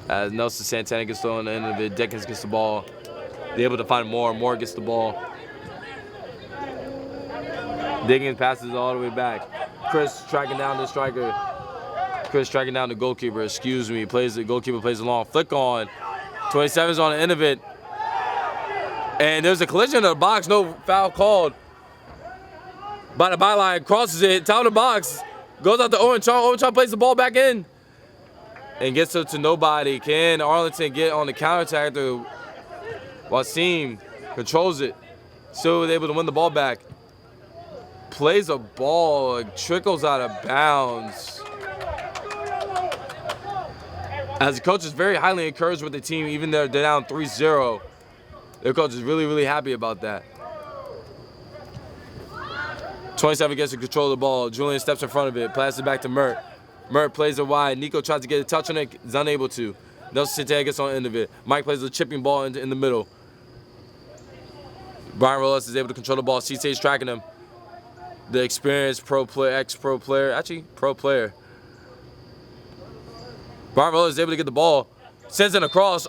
As Nelson Santana gets thrown on the end of it, Dickens gets the ball. They're able to find Moore. Moore gets the ball. Diggins passes all the way back. Chris tracking down the striker. Chris tracking down the goalkeeper. Excuse me. The goalkeeper plays along. Flick on. 27's on the end of it. And there's a collision in the box. No foul called. By the byline. Crosses it. Top of the box. Goes out to Owen Chong. Owen Chong plays the ball back in. And gets it to nobody. Can Arlington get on the counterattack after Wasim controls it? Still able to win the ball back. Plays a ball, trickles out of bounds. As the coach is very highly encouraged with the team, even though they're down 3-0. Their coach is really, really happy about that. 27 gets to control the ball. Julian steps in front of it, passes it back to Mert. Mert plays it wide. Nico tries to get a touch on it, is unable to. Nelson Santana gets on the end of it. Mike plays a chipping ball in the middle. Brian Rolas is able to control the ball. CT's tracking him. The experienced pro player. Brian Rolas is able to get the ball, sends it across,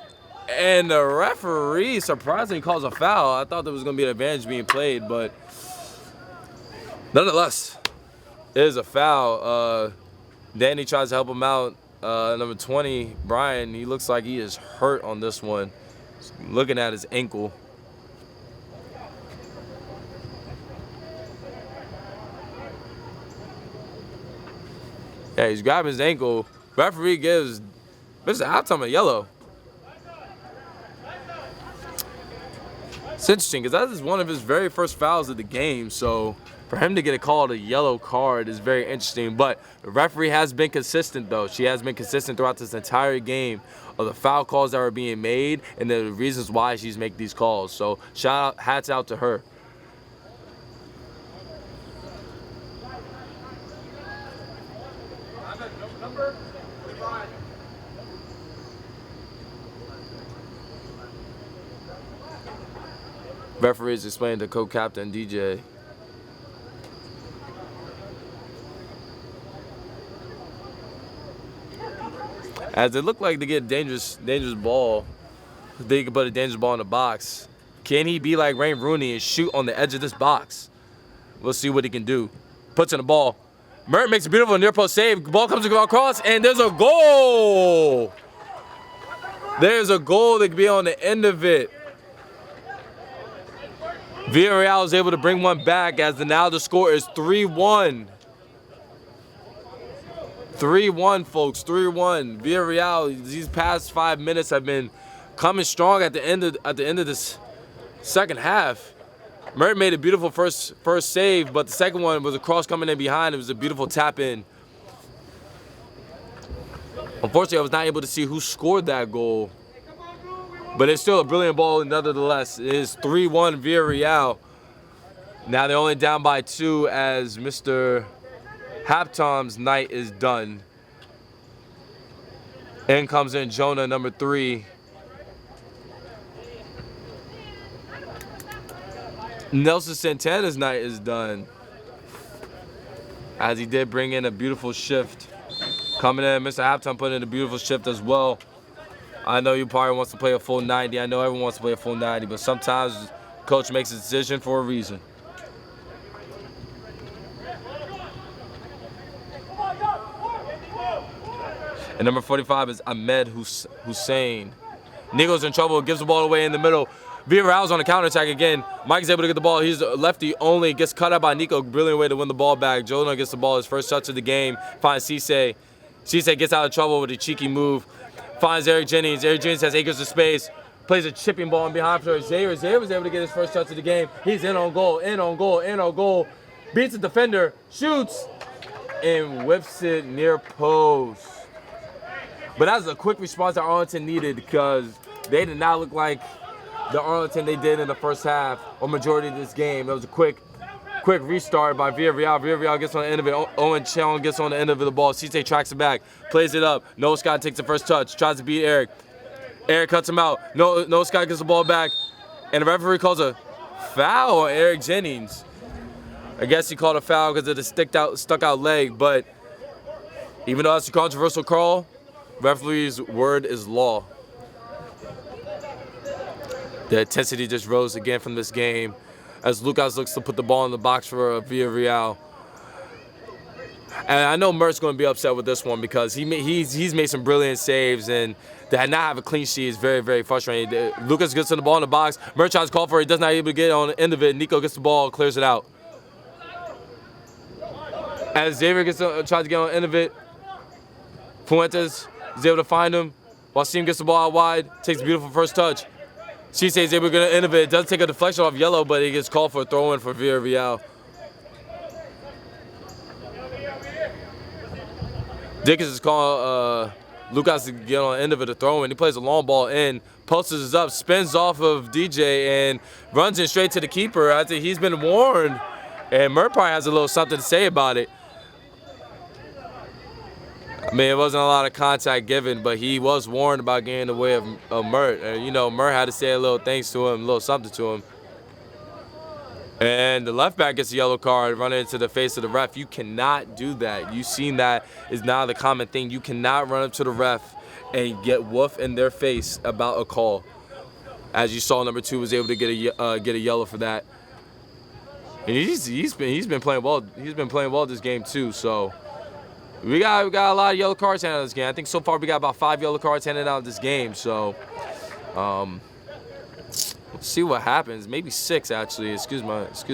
and the referee surprisingly calls a foul. I thought there was going to be an advantage being played, but nonetheless, it is a foul. Danny tries to help him out. Number 20, Brian, he looks like he is hurt on this one. Looking at his ankle. Yeah, he's grabbing his ankle. Referee gives Mr. Halftime a yellow. It's interesting because that is one of his very first fouls of the game. So for him to get a call a yellow card is very interesting. But the referee has been consistent, though. She has been consistent throughout this entire game of the foul calls that are being made and the reasons why she's making these calls. So hats out to her. Referees explained to co-captain DJ. As it looked like to get dangerous ball, they could put a dangerous ball in the box. Can he be like Wayne Rooney and shoot on the edge of this box? We'll see what he can do. Puts in the ball. Mert makes a beautiful near post save. Ball comes across, and there's a goal. There's a goal that could be on the end of it. Villareal is able to bring one back as now the score is 3-1. 3-1, folks, 3-1. Villareal, these past 5 minutes have been coming strong at the end of this second half. Mert made a beautiful first save, but the second one was a cross coming in behind. It was a beautiful tap in. Unfortunately, I was not able to see who scored that goal. But it's still a brilliant ball nonetheless. It is 3-1 Villareal. Now they're only down by 2 as Mr. Halftime's night is done. In comes in Jonah, number 3. Nelson Santana's night is done. As he did bring in a beautiful shift. Coming in, Mr. Halftime putting in a beautiful shift as well. I know you probably wants to play a full 90. I know everyone wants to play a full 90, but sometimes coach makes a decision for a reason. And number 45 is Ahmed Hussein. Nico's in trouble, gives the ball away in the middle. Villareal's on the counterattack again. Mike's able to get the ball. He's lefty only. Gets cut out by Nico. Brilliant way to win the ball back. Jonah gets the ball. His first touch of the game. Finds Cisse. Cisse gets out of trouble with a cheeky move. Finds Eric Jennings. Eric Jennings has acres of space. Plays a chipping ball in behind for Zaire. Zaire was able to get his first touch of the game. He's in on goal. In on goal. In on goal. Beats the defender. Shoots. And whips it near post. But that was a quick response that Arlington needed because they did not look like the Arlington they did in the first half or majority of this game. It was a quick restart by Villareal. Villareal gets on the end of it. Owen Chong gets on the end of the ball. Cisse tracks it back, plays it up. Noah Scott takes the first touch, tries to beat Eric. Eric cuts him out. Noah Scott gets the ball back, and the referee calls a foul on Eric Jennings. I guess he called a foul because of the stuck out leg, but even though that's a controversial call, referee's word is law. The intensity just rose again from this game as Lucas looks to put the ball in the box for Villareal. And I know Mert's going to be upset with this one because he's made some brilliant saves, and to not have a clean sheet is very, very frustrating. Lucas gets the ball in the box. Mert tries to call for it. He does not able to get on the end of it. Nico gets the ball, clears it out. As Xavier tries to get on the end of it, Fuentes is able to find him. Wasim gets the ball out wide, takes a beautiful first touch. Cisse is able to get an end of it. It does take a deflection off yellow, but he gets called for a throw-in for Villareal. Dickens is calling Lucas to get on the end of it, a throw-in. He plays a long ball in, pulses up, spins off of DJ, and runs in straight to the keeper. I think he's been warned, and Mert probably has a little something to say about it. I mean, it wasn't a lot of contact given, but he was warned about getting in the way of Mert. And, you know, Mert had to say a little thanks to him, a little something to him. And the left back gets a yellow card, running into the face of the ref. You cannot do that. You've seen that is now the common thing. You cannot run up to the ref and get woof in their face about a call. As you saw, number 2 was able to get a yellow for that. And he's been playing well. He's been playing well this game too. So. We got a lot of yellow cards handed out this game. I think so far we got about 5 yellow cards handed out this game. So, let's see what happens. Maybe 6 actually. Excuse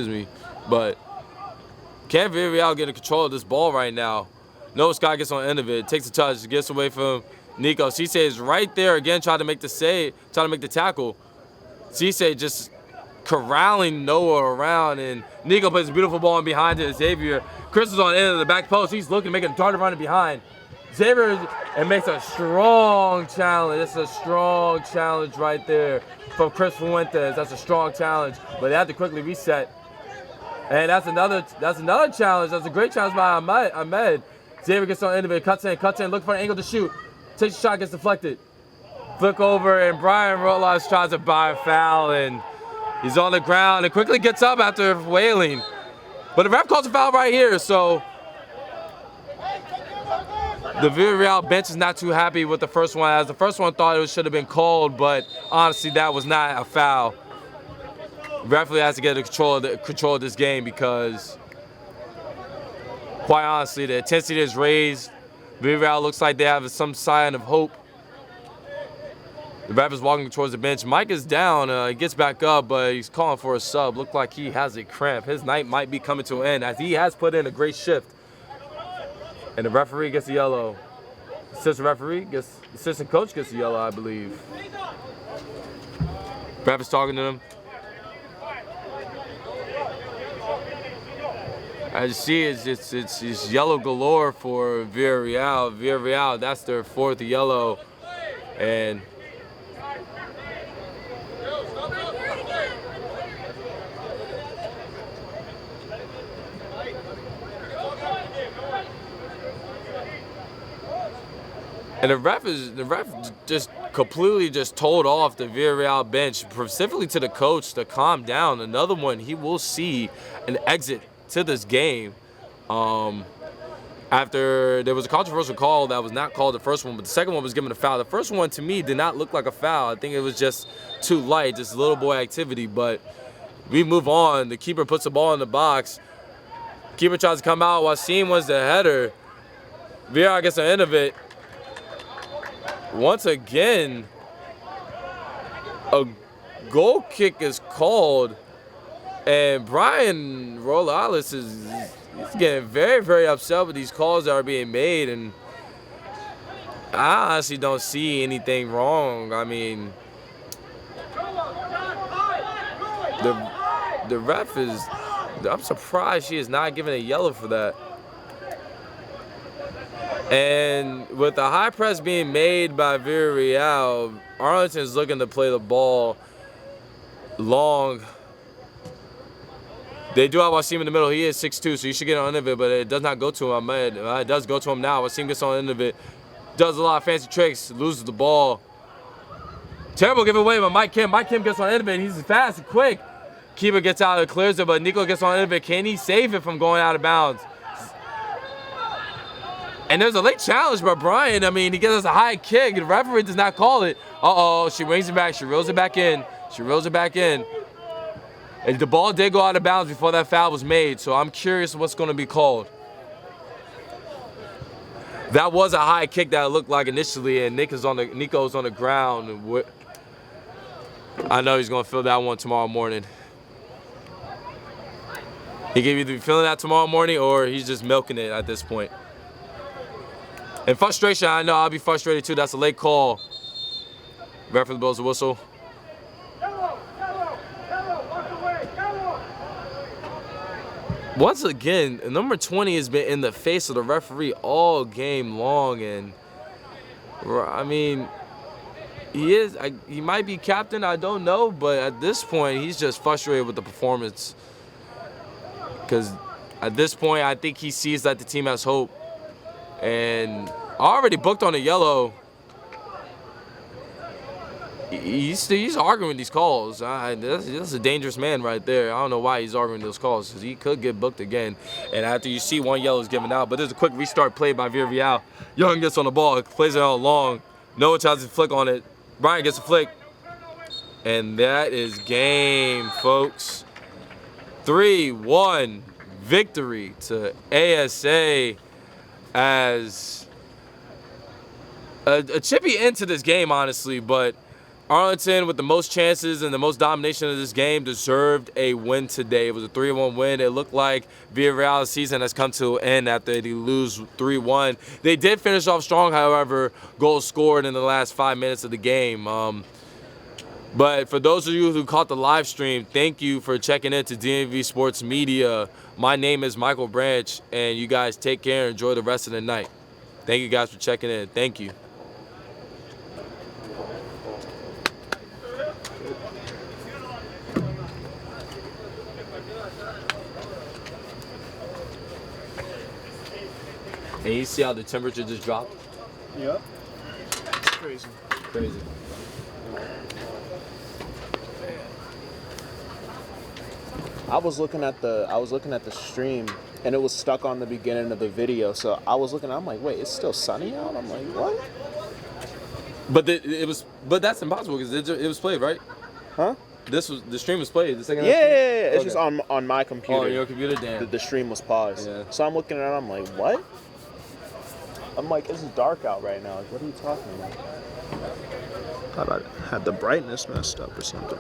me. But can Villareal get in control of this ball right now? Noah Scott gets on the end of it, takes a touch, gets away from Nico. Cisse is right there again, trying to make the save, trying to make the tackle. Cisse just corralling Noah around, and Nico plays a beautiful ball in behind to Xavier. Chris is on the end of the back post. He's looking, making a dart running behind. Xavier and makes a strong challenge. It's a strong challenge right there from Chris Fuentes. That's a strong challenge, but they have to quickly reset. And that's another challenge. That's a great challenge by Ahmed. Xavier gets on the end of it, cuts in, looking for an angle to shoot. Takes a shot, gets deflected. Flick over, and Brian Rotlas tries to buy a foul, and he's on the ground and quickly gets up after wailing. But the ref calls a foul right here, so the Villareal bench is not too happy with the first one, as the first one thought it should have been called, but honestly, that was not a foul. The referee has to get control of this game because, quite honestly, the intensity is raised. Villareal looks like they have some sign of hope. The ref is walking towards the bench. Mike is down. He gets back up, but he's calling for a sub. Looked like he has a cramp. His night might be coming to an end, as he has put in a great shift. And the referee gets a yellow. Assistant coach gets a yellow, I believe. Ref is talking to him. As you see, it's yellow galore for Villareal. Villareal, that's their fourth yellow. And the ref just completely just told off the Villareal bench, specifically to the coach, to calm down. Another one, he will see an exit to this game. After there was a controversial call that was not called the first one, but the second one was given a foul. The first one, to me, did not look like a foul. I think it was just too light, just little boy activity. But we move on. The keeper puts the ball in the box. Keeper tries to come out. Wasim was the header. Villareal gets the end of it. Once again, a goal kick is called, and Brian Rotlas is getting very, very upset with these calls that are being made, and I honestly don't see anything wrong. I mean, the ref is, I'm surprised she is not giving a yellow for that. And with the high press being made by Villareal, Arlington is looking to play the ball long. They do have Wasim in the middle. He is 6'2", so he should get on the end of it, but it does not go to him. It does go to him now. Wasim gets on the end of it. Does a lot of fancy tricks, loses the ball. Terrible giveaway by Mike Kim. Mike Kim gets on the end of it. He's fast and quick. Keeper gets out and clears it, but Nico gets on the end of it. Can he save it from going out of bounds? And there's a late challenge by Brian. I mean, he gets us a high kick. The referee does not call it. Uh-oh, she wings it back. She reels it back in. And the ball did go out of bounds before that foul was made, so I'm curious what's going to be called. That was a high kick that it looked like initially, and Nico's on the ground. I know he's going to feel that one tomorrow morning. He can either be feeling that tomorrow morning or he's just milking it at this point. And frustration, I know I'll be frustrated too. That's a late call. Referee blows the whistle. Once again, number 20 has been in the face of the referee all game long, and I mean, he might be captain, I don't know, but at this point, he's just frustrated with the performance. Because at this point, I think he sees that the team has hope. And already booked on a yellow. He's arguing with these calls. That's a dangerous man right there. I don't know why he's arguing those calls, because he could get booked again. And after you see one yellow is given out, but there's a quick restart play by Villareal. Young gets on the ball, plays it out long. Noah tries to flick on it. Brian gets a flick. And that is game, folks. 3-1 victory to ASA. As a chippy end to this game, honestly, but Arlington, with the most chances and the most domination of this game, deserved a win today. It was a 3-1 win. It looked like Villareal's season has come to an end after they lose 3-1. They did finish off strong, however, goals scored in the last 5 minutes of the game. But for those of you who caught the live stream, thank you for checking in to DMV Sports Media. My name is Michael Branch, and you guys take care and enjoy the rest of the night. Thank you guys for checking in. Thank you. And you see how the temperature just dropped? Yep. It's crazy. Crazy. I was looking at the stream and it was stuck on the beginning of the video. So I was looking, I'm like, wait, it's still sunny out? I'm like, what? But that's impossible because it was played, right? Huh? The stream was played. The second. Yeah. It's Okay. just on my computer. Oh, your computer, damn. The stream was paused. Yeah. So I'm looking at it, I'm like, what? I'm like, it's dark out right now. Like, what are you talking about? Thought I had the brightness messed up or something.